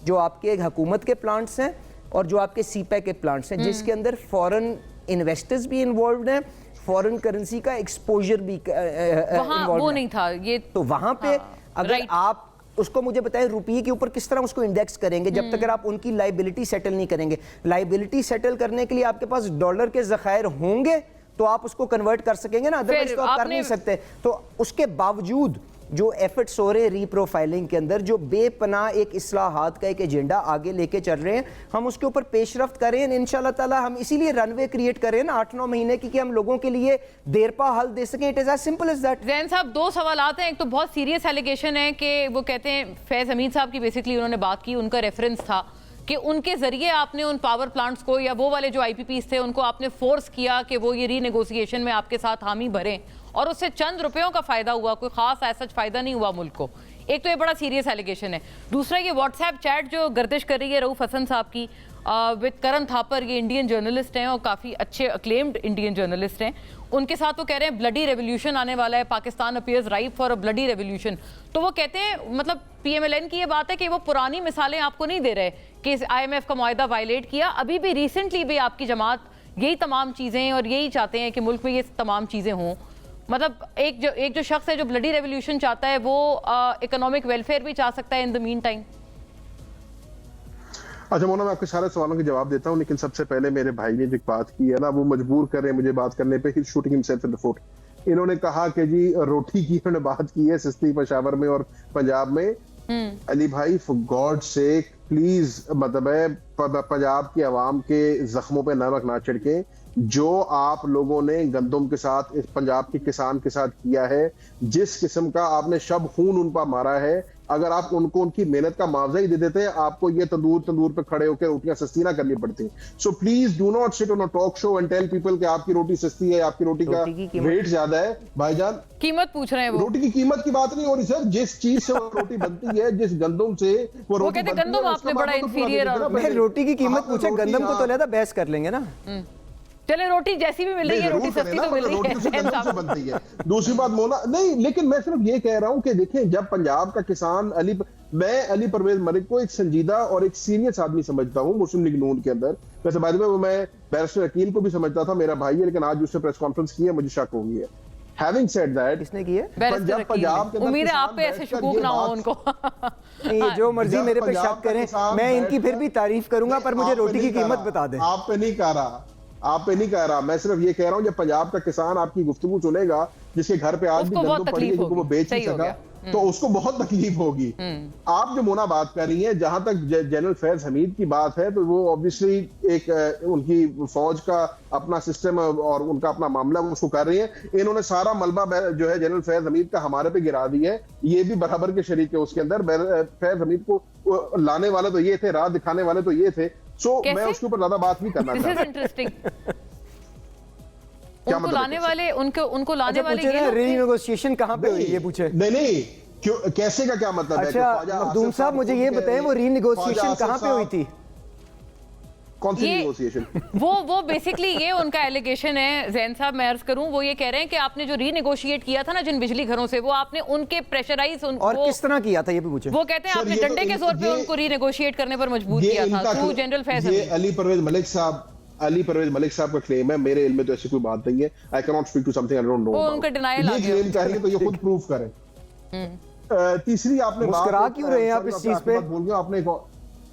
जो आपके हुकूमत के प्लांट्स हैं और जो आपके सीपैक के प्लांट्स हैं, जिसके अंदर फॉरेन इन्वेस्टर्स भी इन्वॉल्व हैं, फॉरेन करेंसी का एक्सपोजर भी इन्वॉल्व वो नहीं था ये, तो वहां पे अगर आप उसको मुझे बताएं रुपये के ऊपर किस तरह उसको इंडेक्स करेंगे जब तक आप उनकी लाइबिलिटी सेटल नहीं करेंगे। लाइबिलिटी सेटल करने के लिए आपके पास डॉलर के ज़खायर होंगे तो आप उसको कन्वर्ट कर सकेंगे ना, अदरवाइज तो आप कर नहीं सकते। तो उसके बावजूद जो एफर्ट्स हो रहे हैं रीप्रोफाइलिंग के अंदर, जो बेपनाह एक इस्लाहात का एक एजेंडा आगे लेके चल रहे हैं, हम उसके ऊपर पेशरफ्त करें इंशाल्लाह ताला। हम इसीलिए रनवे क्रिएट करें ना 8-9 महीने की, कि हम लोगों के लिए देरपा हल दे सकें। It is as simple as that. Jain साहब 2 सवाल आते हैं। एक तो बहुत सीरियस एलिगेशन है कि वो कहते हैं फैज अमीन साहब की बेसिकली उन्होंने बात की, उनका रेफरेंस था कि उनके जरिए आपने उन पावर प्लांट्स को या वो वाले जो आईपीपीस थे उनको आपने फोर्स किया कि वो ये रीनेगोशिएशन में आपके साथ हामी भरें और उससे चंद रुपयों का फायदा हुआ, कोई खास ऐसा फायदा नहीं हुआ मुल्क को। एक तो ये बड़ा सीरियस एलिगेशन है, दूसरा ये व्हाट्सएप चैट जो गर्दिश कर रही है रऊफ हसन साहब की विद करण थापर, ये इंडियन जर्नलिस्ट हैं और काफ़ी अच्छे अक्लेम्ड इंडियन जर्नलिस्ट हैं, उनके साथ वो कह रहे हैं ब्लडी रेवोल्यूशन आने वाला है, Pakistan appears ripe for a bloody revolution. तो वो कहते हैं, मतलब पीएमएलएन की ये बात है कि वो पुरानी मिसालें आपको नहीं दे रहे कि IMF का मुआहदा वायलेट किया, अभी भी रिसेंटली भी आपकी जमात यही तमाम चीज़ें और यही चाहते हैं कि मुल्क में ये तमाम चीज़ें हों। मतलब एक जो शख्स है जो ब्लडी रेवोल्यूशन चाहता है वो इकोनॉमिक वेलफेयर भी चाह सकता है इन द मीन टाइम। अच्छा मोना, मैं आपके सारे सवालों के जवाब देता हूँ, लेकिन सबसे पहले मेरे भाई ने जो बात की है ना, वो मजबूर कर रहे हैं मुझे बात करने पे, shooting himself in the foot. इन्होंने कहा कि जी रोटी की इन्होंने बात की है सिस्ती, पेशावर में और पंजाब में। अली भाई फॉर गॉड सेक प्लीज, मतलब है पंजाब की आवाम के जख्मों पे नमक ना छिड़के। जो आप लोगों ने गंदम के साथ, इस पंजाब के किसान के साथ किया है, जिस किस्म का आपने शब खून उन पर मारा है, अगर आप उनको उनकी मेहनत का मुआवजा ही दे देते, आपको ये तंदूर पे खड़े होकर रोटियां सस्ती ना करनी पड़ती। So please do not sit on a talk show and tell people कि आपकी रोटी सस्ती है, आपकी रोटी का वेट ज्यादा है। भाईजान कीमत पूछ रहे हैं वो, रोटी की कीमत की बात नहीं हो रही सर, जिस चीज से वो रोटी बनती है, जिस गंदम से वो रोटी कहते गंदम आपने बड़ा इंफीरियर, रोटी की कीमत पूछे, गंदम को तो लेता बहस कर लेंगे ना। चले रोटी जैसी भी मिल रही है, रोटी सस्ती तो मिल रही है, बनती है। दूसरी बात मोना नहीं, लेकिन मैं सिर्फ ये कह रहा हूं कि देखें, जब पंजाब का किसान मैं अली परवेज मलिक को एक संजीदा और एक सीरियस आदमी समझता हूं मुस्लिम लीग नून के अंदर। वैसे बाद में मैं बैरिस्टर अकील को भी समझता था, मेरा भाई है, लेकिन आज उससे प्रेस कॉन्फ्रेंस की है, मुझे शक हो गई है। Having said that, किसने की है? पंजाब के, उम्मीद है आप पे ऐसे शकूक ना हो उनको। नहीं, जो मर्जी मेरे पे शक करें, मैं इनकी फिर भी तारीफ करूंगा, पर मुझे रोटी की कीमत बता दें। आप पे नहीं कह रहा, मैं सिर्फ ये कह रहा हूं, जब पंजाब का किसान आपकी गुफ्तगू सुनेगा, जिसके घर पे आज भी गंदम पड़ी है, जिनको वो बेच नहीं सका, तो उसको बहुत तकलीफ होगी। आप जो मोना बात कर रही हैं, जहां तक जनरल फैज हमीद की बात है, तो वो ऑब्वियसली एक उनकी फौज का अपना सिस्टम और उनका अपना मामला उसको कर रही है। इन्होंने सारा मलबा जो है जनरल फैज हमीद का हमारे पे गिरा दिया है, ये भी बराबर के शरीक है उसके अंदर। फैज हमीद को लाने वाले तो ये थे, राह दिखाने वाले तो ये थे। मैं उसके ऊपर ज्यादा बात नहीं करना चाहता। इंटरेस्टिंग। उनको लाने वाले रीनेगोशिएशन कहां पे हुई, ये पूछे? नहीं क्यों, कैसे का क्या मतलब है? अच्छा मखदूम साहब, मुझे ये बताएं, वो रीनेगोशिएशन कहां पे हुई थी? कौन सी नेगोशिएशन? वो बेसिकली ये उनका एलिगेशन है, जैन साहब मैं अर्ज करूं, वो ये कह रहे हैं कि आपने जो रीनेगोशिएट किया था ना जिन बिजली घरों से, वो आपने उनके प्रेशराइज और किस तरह किया था, ये भी पूछे। वो कहते हैं आपने डंडे के जोर पे उनको रीनेगोशिएट करने पर मजबूर किया था थ्रू जनरल फैज हमीद। अली परवेज मलिक साहब का क्लेम है, मेरे इल्म में तो ऐसी कोई बात नहीं है। I can not speak to something I don't know. वो उनका डिनायल आ गया। ये क्लेम करेंगे तो ये खुद प्रूव करें। तीसरी आपने मुस्कुरा क्यों रहे हैं आप इस चीज पे? बोल गया आपने,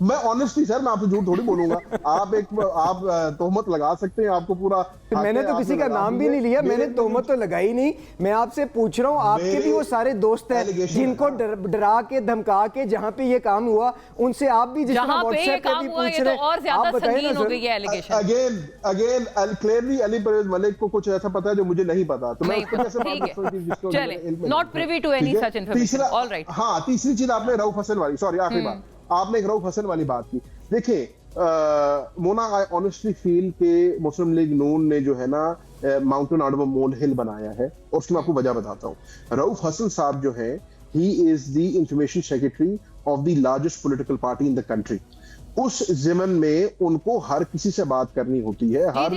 मैं ऑनेस्टली सर, मैं आपसे झूठ थोड़ी बोलूंगा। आप तोहमत लगा सकते हैं, आपको पूरा। मैंने तो किसी का नाम भी नहीं लिया, मैंने तोहमत तो लगाई नहीं। मैं आपसे पूछ रहा हूँ, आपके भी वो सारे दोस्त हैं जिनको डरा के धमका के जहाँ पे ये काम हुआ, उनसे आप भी जिस तरह व्हाट्सएप पे भी पूछ रहे, और ज्यादा संगीन हो गई है allegation. Again clearly Ali Parvez Malik को कुछ ऐसा पता है जो मुझे नहीं पता, तो मैं उसको कैसे बात कर सकती हूं? चले, not privy to any such information. Alright, हां, तीसरी चीज आपने रऊफ हसन वाली, सॉरी आखिरी बात, आपने एक रऊफ हसन वाली बात की। देखिए मोना, आई ऑनेस्टली फील के मुस्लिम लीग नून ने जो है ना माउंटेन आउट ऑफ मोल हिल बनाया है, और उसकी मैं आपको वजह बताता हूँ। रऊफ हसन साहब जो है, he is the information secretary of the largest political party in the country. उस ज़मन में उनको हर किसी से बात करनी होती है, हर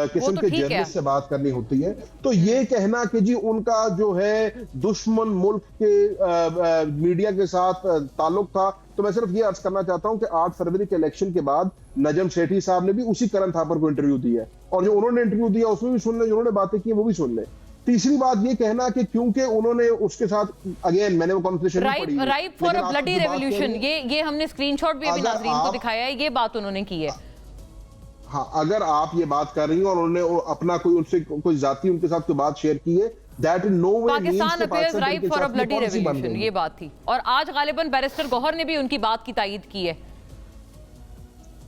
किस्म के जर्नलिस्ट से बात करनी होती है। तो ये कहना कि जी उनका जो है दुश्मन मुल्क के मीडिया के साथ ताल्लुक था, तो मैं सिर्फ ये अर्ज करना चाहता हूं कि 8 फरवरी के इलेक्शन के बाद नजम सेठी साहब ने भी उसी करण थापर को इंटरव्यू दिया है, और जो उन्होंने इंटरव्यू दिया उसमें भी सुन ले, जो उन्होंने बातें की वो भी सुन ले। तीसरी बात ये कहना कि क्योंकि उन्होंने उसके साथ, अगेन मैंने वो कॉन्वर्सेशन पढ़ी, right for a bloody revolution, ये हमने स्क्रीनशॉट भी अभी नाज़रीन को दिखाया है, ये बात उन्होंने की है। हाँ, अगर आप ये बात कर रही हैं और उन्होंने अपना कोई उनसे कोई जाती उनके साथ कोई बात शेयर की है, that in no way Pakistan appears ripe for a bloody revolution, ये बात थी। और आज गालिबन बैरिस्टर गौहर ने भी उनकी बात की तायीद की है।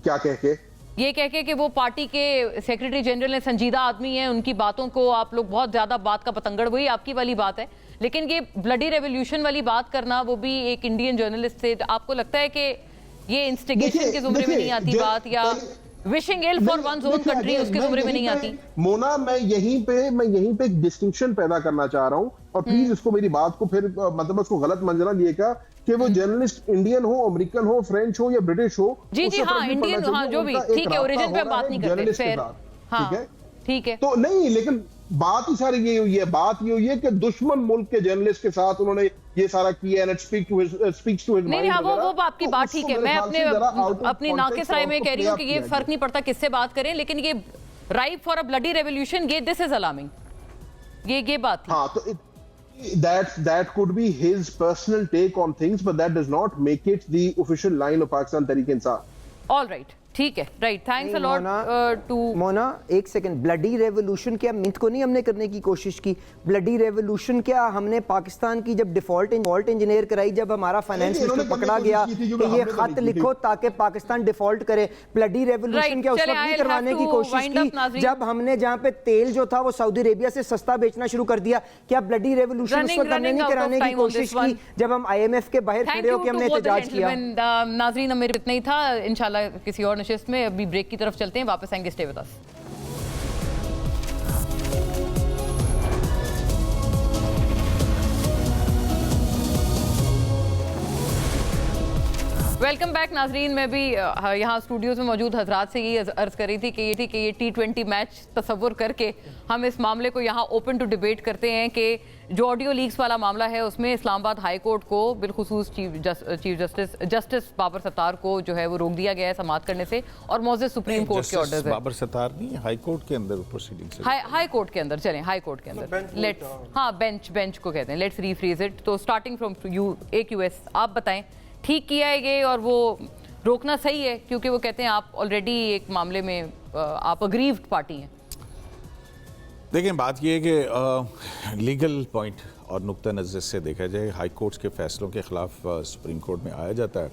क्या कह के? ये कह के कि वो पार्टी के सेक्रेटरी जनरल ने संजीदा आदमी है, उनकी बातों को आप लोग बहुत ज्यादा बात का पतंगड़, वही आपकी वाली बात है। लेकिन ये ब्लडी रेवोल्यूशन वाली बात करना, वो भी एक इंडियन जर्नलिस्ट से, आपको लगता है कि ये इंस्टिगेशन के जुमरे में नहीं आती बात? या wishing ill for one's own country उसके जुमरे में नहीं आती। मोना, मैं यहीं पे एक डिस्टिंक्शन पैदा करना चाह रहा हूं, और प्लीज इसको, मेरी बात को फिर मतलब उसको गलत मंजरा लिएगा कि वो जर्नलिस्ट इंडियन हो, अमेरिकन हो, फ्रेंच हो या ब्रिटिश हो। जी जी, हाँ, इंडियन, हाँ, जो भी, ठीक है, ओरिजिन पे बात नहीं करते, फिर हाँ, ठीक है, ठीक है। तो नहीं, लेकिन बात ही सारी ये हुई है, बात ये हुई है कि दुश्मन मुल्क के जर्नलिस्ट के साथ उन्होंने ये सारा किया, एंड स्पीक्स टू हिज नहीं, हाँ, वो आपकी बात ठीक है। मैं अपनी नाकिस राय में कह रही हूँ कि ये फर्क नहीं पड़ता किससे बात करें, लेकिन ये ripe for a bloody revolution, ये दिस इज अलार्मिंग, ये बात थी। हाँ, तो that could be his personal take on things, but that does not make it the official line of Pakistan Tehreek-e-Insaf. All right, ठीक है, right, thanks a lot to Mona. एक second, bloody revolution क्या myth को नहीं हमने करने की कोशिश की? ब्लडी रेवोल्यूशन क्या हमने पाकिस्तान की जब डिफॉल्ट इंजीनियर कराई, जब हमारा फाइनेंस मिनिस्टर पकड़ा गया कि ये खत लिखो ताकि पाकिस्तान डिफॉल्ट करे, ब्लडी रेवोल्यूशन क्या उस वक्त नहीं करवाने की कोशिश की जब हमने जहां पे तेल जो था वो सऊदी अरेबिया से सस्ता बेचना शुरू कर दिया? क्या ब्लडी रेवोल्यूशन उस वक्त हमने नहीं कराने की कोशिश की जब हम IMF के बाहर खड़े होकर हमने एहतजाज किया? नाजरीन, मेरे इतना ही था, इंशाल्लाह किसी और नशिस्त में। अभी ब्रेक की तरफ चलते हैं, वापस आएंगे, stay with us. Welcome back नाजरीन। मैं भी यहाँ स्टूडियोज में मौजूद हजरात से ये अर्ज कर रही थी कि ये T20 मैच तस्वुर करके हम इस मामले को यहाँ ओपन टू डिबेट करते हैं कि जो ऑडियो लीक्स वाला मामला है उसमें इस्लामाबाद हाई कोर्ट को बिलखुसूस चीफ जस्टिस बाबर सत्तार को जो है वो रोक दिया गया है समाअत करने से, और मौजूद सुप्रीम कोर्ट के ऑर्डर्स है। बाबर सत्तार नहीं, हाई कोर्ट के अंदर प्रोसीडिंग्स, हाई कोर्ट के अंदर, चलें हाई कोर्ट के अंदर, लेट्स, हाँ, बेंच को कहते हैं, लेट्स रीफ्रेज इट। तो स्टार्टिंग फ्रॉम AQS, आप बताएं ठीक किया है ये, और वो रोकना सही है? क्योंकि वो कहते हैं आप ऑलरेडी एक मामले में आप अग्रीव्ड पार्टी हैं। देखें, बात ये है कि लीगल पॉइंट और नुक्ता नज़र से देखा जाए, हाई कोर्ट्स के फैसलों के ख़िलाफ़ सुप्रीम कोर्ट में आया जाता है,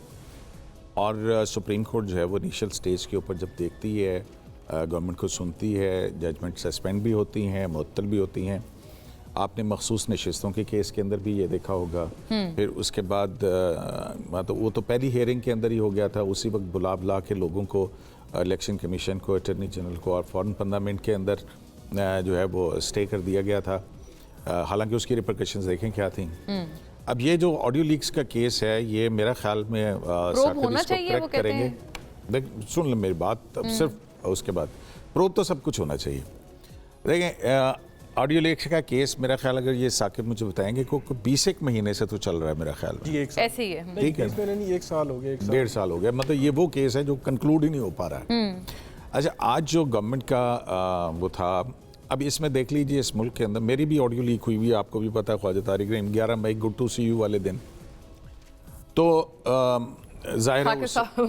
और सुप्रीम कोर्ट जो है वो इनिशियल स्टेज के ऊपर जब देखती है, गवर्नमेंट को सुनती है, जजमेंट सस्पेंड भी होती हैं, मुअत्तल भी होती हैं। आपने मखसूस नशिस्तों के केस के अंदर भी ये देखा होगा। फिर उसके बाद तो वो तो पहली हेयरिंग के अंदर ही हो गया था, उसी वक्त बुला के लोगों को, इलेक्शन कमीशन को, अटॉर्नी जनरल को, और फ़ौरन 15 मिनट के अंदर जो है वो स्टे कर दिया गया था। हालांकि उसकी रिपरकशंस देखें क्या थी। अब ये जो ऑडियो लीक्स का केस है, ये मेरा ख्याल में होना चाहिए, वो करेंगे। देख, सुन ले मेरी बात, अब सिर्फ उसके बाद प्रूव तो सब कुछ होना चाहिए। देखें, ऑडियो लीक्स का केस मेरा ख्याल, अगर ये साकिब मुझे बताएंगे, को 20 महीने से तो चल रहा है मेरा ख्याल में। ऐसे ही है, ठीक है, एक साल हो गया, 1.5 साल हो गया। मतलब ये वो केस है जो कंक्लूड ही नहीं हो पा रहा है। अच्छा, आज जो गवर्नमेंट का वो था, अब इसमें देख लीजिए, इस मुल्क के अंदर मेरी भी ऑडियो लीक हुई हुई है, आपको भी पता है, ख्वाजा तारिक रहीम 11 मई गुड टू सी यू वाले दिन। तो जाहिर है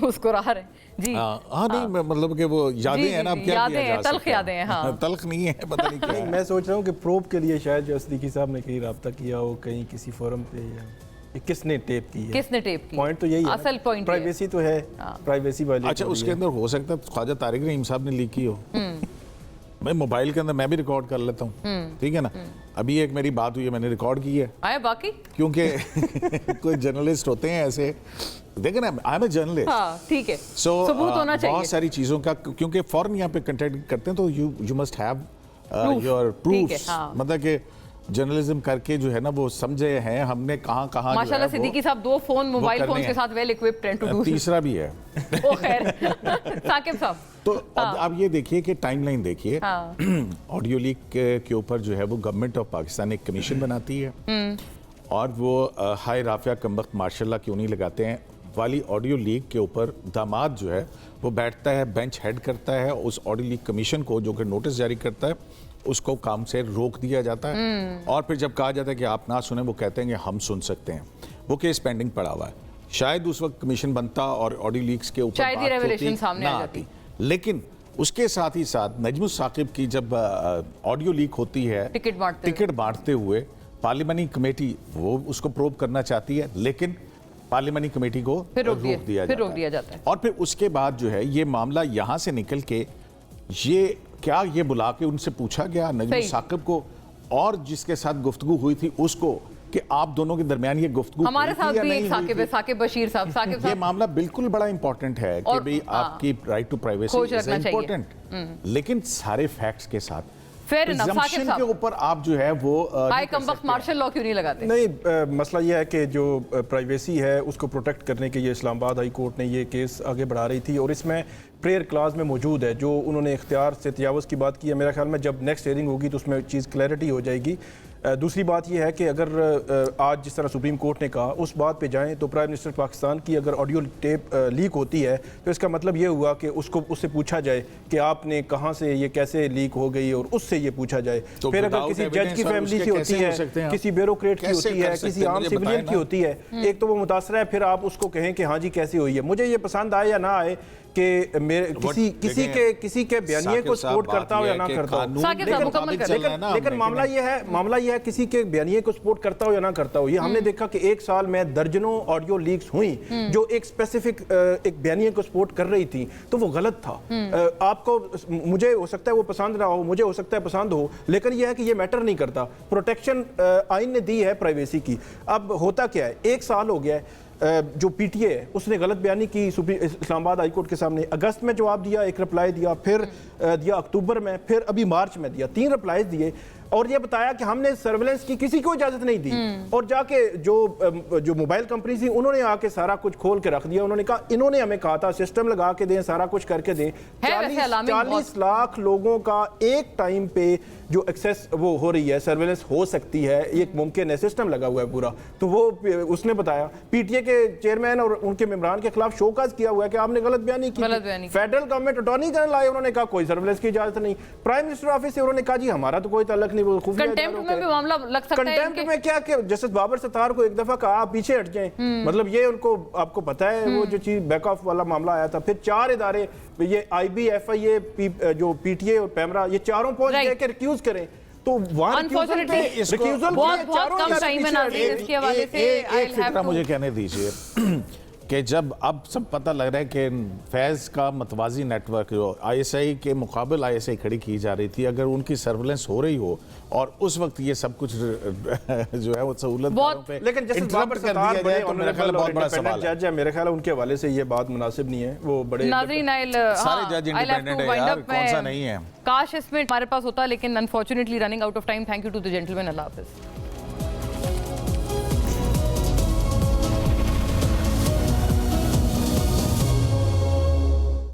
उसको रहा है जी, हाँ, नहीं, मतलब कि वो यादें हैं ना, अब क्या किया जा सकता है, तल्ख यादें हैं, हाँ, तल्ख नहीं है, पता नहीं क्या। मैं सोच रहा हूँ कि प्रोब के लिए शायद जो सिद्दीकी साहब ने कहीं रब्ता किया हो, कहीं किसी फोरम पे, या किसने टेप की है, किसने टेप की, पॉइंट तो यही है, असल पॉइंट प्राइवेसी तो है, प्राइवेसी वाली। अच्छा, उसके अंदर हो सकता है ख्वाजा तारिक रहीम साहब ने लीक की हो। मैं मोबाइल के अंदर मैं भी रिकॉर्ड कर लेता हूँ, ठीक है ना। अभी एक मेरी बात हुई है, मैंने रिकॉर्ड की है, आया बाकी, क्योंकि कोई जर्नलिस्ट होते हैं ऐसे, देखे ना, आई एम ए जर्नलिस्ट, हाँ, ठीक है, सबूत होना चाहिए बहुत सारी चीज़ों का, क्योंकि फौरन यहाँ पे कंटेक्ट करते हैं, तो you must have your proofs. मतलब कि जर्नलिज्म करके जो है ना, वो समझे हैं हमने कहाँ माशाल्लाह। सिद्दीकी साहब 2 फोन, मोबाइल फोन के साथ वेल इक्विप्ड हैं टू डू। तीसरा भी है। ओ खैर, साकिब साहब, तो अब आप ये देखिए कि टाइमलाइन देखिए, ऑडियो लीक के ऊपर जो है वो गवर्नमेंट ऑफ पाकिस्तान एक कमीशन बनाती है, और वो हाय राफिया कमबख्त मार्शल्लाह क्यों नहीं लगाते हैं वाली ऑडियो लीक के ऊपर दामाद जो है वो बैठता है, बेंच हेड करता है, उस ऑडियो लीक कमीशन को, जो कि नोटिस जारी करता है, उसको काम से रोक दिया जाता है। और फिर जब कहा जाता है कि आप ना सुने, वो कहते हैं कि हम सुन सकते हैं। वो केस पेंडिंग पड़ा हुआ है। शायद उस वक्त कमीशन बनता और ऑडियो लीक्स के ऊपर बात ना आती, लेकिन उसके साथ ही साथ नजमुस साकिब की जब ऑडियो लीक होती है टिकट बांटते हुए, पार्लियामानी कमेटी वो उसको प्रोब करना चाहती है, लेकिन पार्लियामानी कमेटी को रोक दिया जाता है। और फिर उसके बाद जो है ये मामला यहाँ से निकल के ये बुला के उनसे पूछा गया नजमुस साकिब को, और जिसके साथ गुफ्तगू हुई थी उसको, कि आप दोनों के दरमियान ये गुफ्तगू हमारे हुई थी साथ या भी नहीं एक हुई साकिब है, थी? साकिब बशीर साहब। साकिब ये साहब मामला बिल्कुल बड़ा इंपॉर्टेंट है कि और- भाई हाँ। आपकी राइट टू प्राइवेसी खोज इज रखना चाहिए। इंपॉर्टेंट, लेकिन सारे फैक्ट्स के साथ Fair enough, साकिब presumption साहब। के ऊपर आप जो है वो हाई नहीं कर कमबख्त सकते। मार्शल लॉ क्यों नहीं लगाते? नहीं, मसला ये है कि जो प्राइवेसी है उसको प्रोटेक्ट करने के लिए इस्लामाबाद हाई कोर्ट ने ये केस आगे बढ़ा रही थी, और इसमें प्रेयर क्लास में मौजूद है जो उन्होंने इख्तियार से तजावुज़ की बात की है। मेरा ख्याल में जब नेक्स्ट हियरिंग होगी तो उसमें चीज़ क्लैरिटी हो जाएगी। दूसरी बात यह है कि अगर आज जिस तरह सुप्रीम कोर्ट ने कहा उस बात पे जाएं तो प्राइम मिनिस्टर पाकिस्तान की अगर ऑडियो टेप लीक होती है तो इसका मतलब ये हुआ कि उससे पूछा जाए कि आपने कहाँ से ये कैसे लीक हो गई, और उससे ये पूछा जाए। तो फिर अगर without किसी जज evidence की और फैमिली उसके की होती कैसे हो सकते है, हैं? किसी ब्यूरोक्रेट की कैसे होती कर है, सकते किसी हैं? आम मुझे सिविलियन बताएं की होती है, एक तो वो मुतासर है, फिर आप उसको कहें कि हाँ जी कैसे हुई है। मुझे ये पसंद आए या ना आए कि मेरे किसी के बयानिए को सपोर्ट करता हो या ना करता हो, साकिब साहब, मुकम्मल करें। लेकिन मामला ये है किसी के बयानिए को सपोर्ट करता हो या ना करता हो। ये हमने देखा कि एक साल में दर्जनों ऑडियो लीक्स हुई जो एक स्पेसिफिक एक बयानिए को सपोर्ट कर रही थी, तो वो गलत था। आपको, मुझे हो सकता है वो पसंद ना हो, मुझे हो सकता है पसंद हो, लेकिन यह है कि ये मैटर नहीं करता। प्रोटेक्शन आइन ने दी है प्राइवेसी की। अब होता क्या है, एक साल हो गया है, जो पीटीए है उसने गलत बयानी की इस्लामाबाद हाई कोर्ट के सामने, अगस्त में जवाब दिया, एक रिप्लाई दिया, फिर दिया अक्टूबर में, फिर अभी मार्च में दिया, 3 रिप्लाईज दिए, और ये बताया कि हमने सर्वेलेंस की किसी को इजाजत नहीं दी। और जाके जो मोबाइल कंपनी थी उन्होंने आके सारा कुछ खोल के रख दिया। उन्होंने कहा, इन्होंने हमें कहा था सिस्टम लगा के दें, सारा कुछ करके दें। 40 लाख लोगों का एक टाइम पे जो एक्सेस वो हो रही है, सर्वेलेंस हो सकती है, एक मुमकिन है, सिस्टम लगा हुआ है पूरा। तो वो उसने बताया, पीटीए के चेयरमैन और उनके मेंबरान के खिलाफ शोकाज किया हुआ है कि आपने गलत बयानी की। फेडरल गवर्नमेंट अटॉर्नी जनरल आए, उन्होंने कहा कोई सर्वेलेंस की इजाजत नहीं। प्राइम मिनिस्टर ऑफिस से उन्होंने कहा जी हमारा तो कोई ताल्लुक नहीं। कंटेम्प्ट में भी मामला लग सकता है। कंटेम्प्ट में क्या कि जस्टिस बाबर सत्तार को एक दफा कहा आप पीछे हट जाएं, मतलब ये उनको, आपको पता है वो जो चीज बैक ऑफ वाला मामला आया था, फिर 4 इदारे, ये आईबी, एफआईए, जो पीटीए और पैमरा, ये चारों पहुंच गए कि रिक्यूज करें। तो अनफॉर्चुनेटली बहुत कम टाइम में नाज़रीन इसके हवाले से एक फिक्रा मुझे कहने दीजिए कि जब अब सब पता लग रहा है कि फैज़ का मतवाजी नेटवर्क जो आईएसआई के मुकाबले आईएसआई खड़ी की जा रही थी, अगर उनकी सर्वेलेंस हो रही हो और उस वक्त ये सब कुछ जो है वो सहूलत पे, लेकिन जैसे बाबर कर दिया जाए तो मेरा ख्याल बहुत बड़ा सवाल है। जज है, मेरे ख्याल उनके हवाले से ये बात मुनासिब नहीं है। वो बड़े नाज़रीन सारे जज इंडिपेंडेंट है यार, कौन सा नहीं है। काश इसमें हमारे पास होता, लेकिन unfortunately running out of time. Thank you to the gentleman. अल्लाह हाफिज़।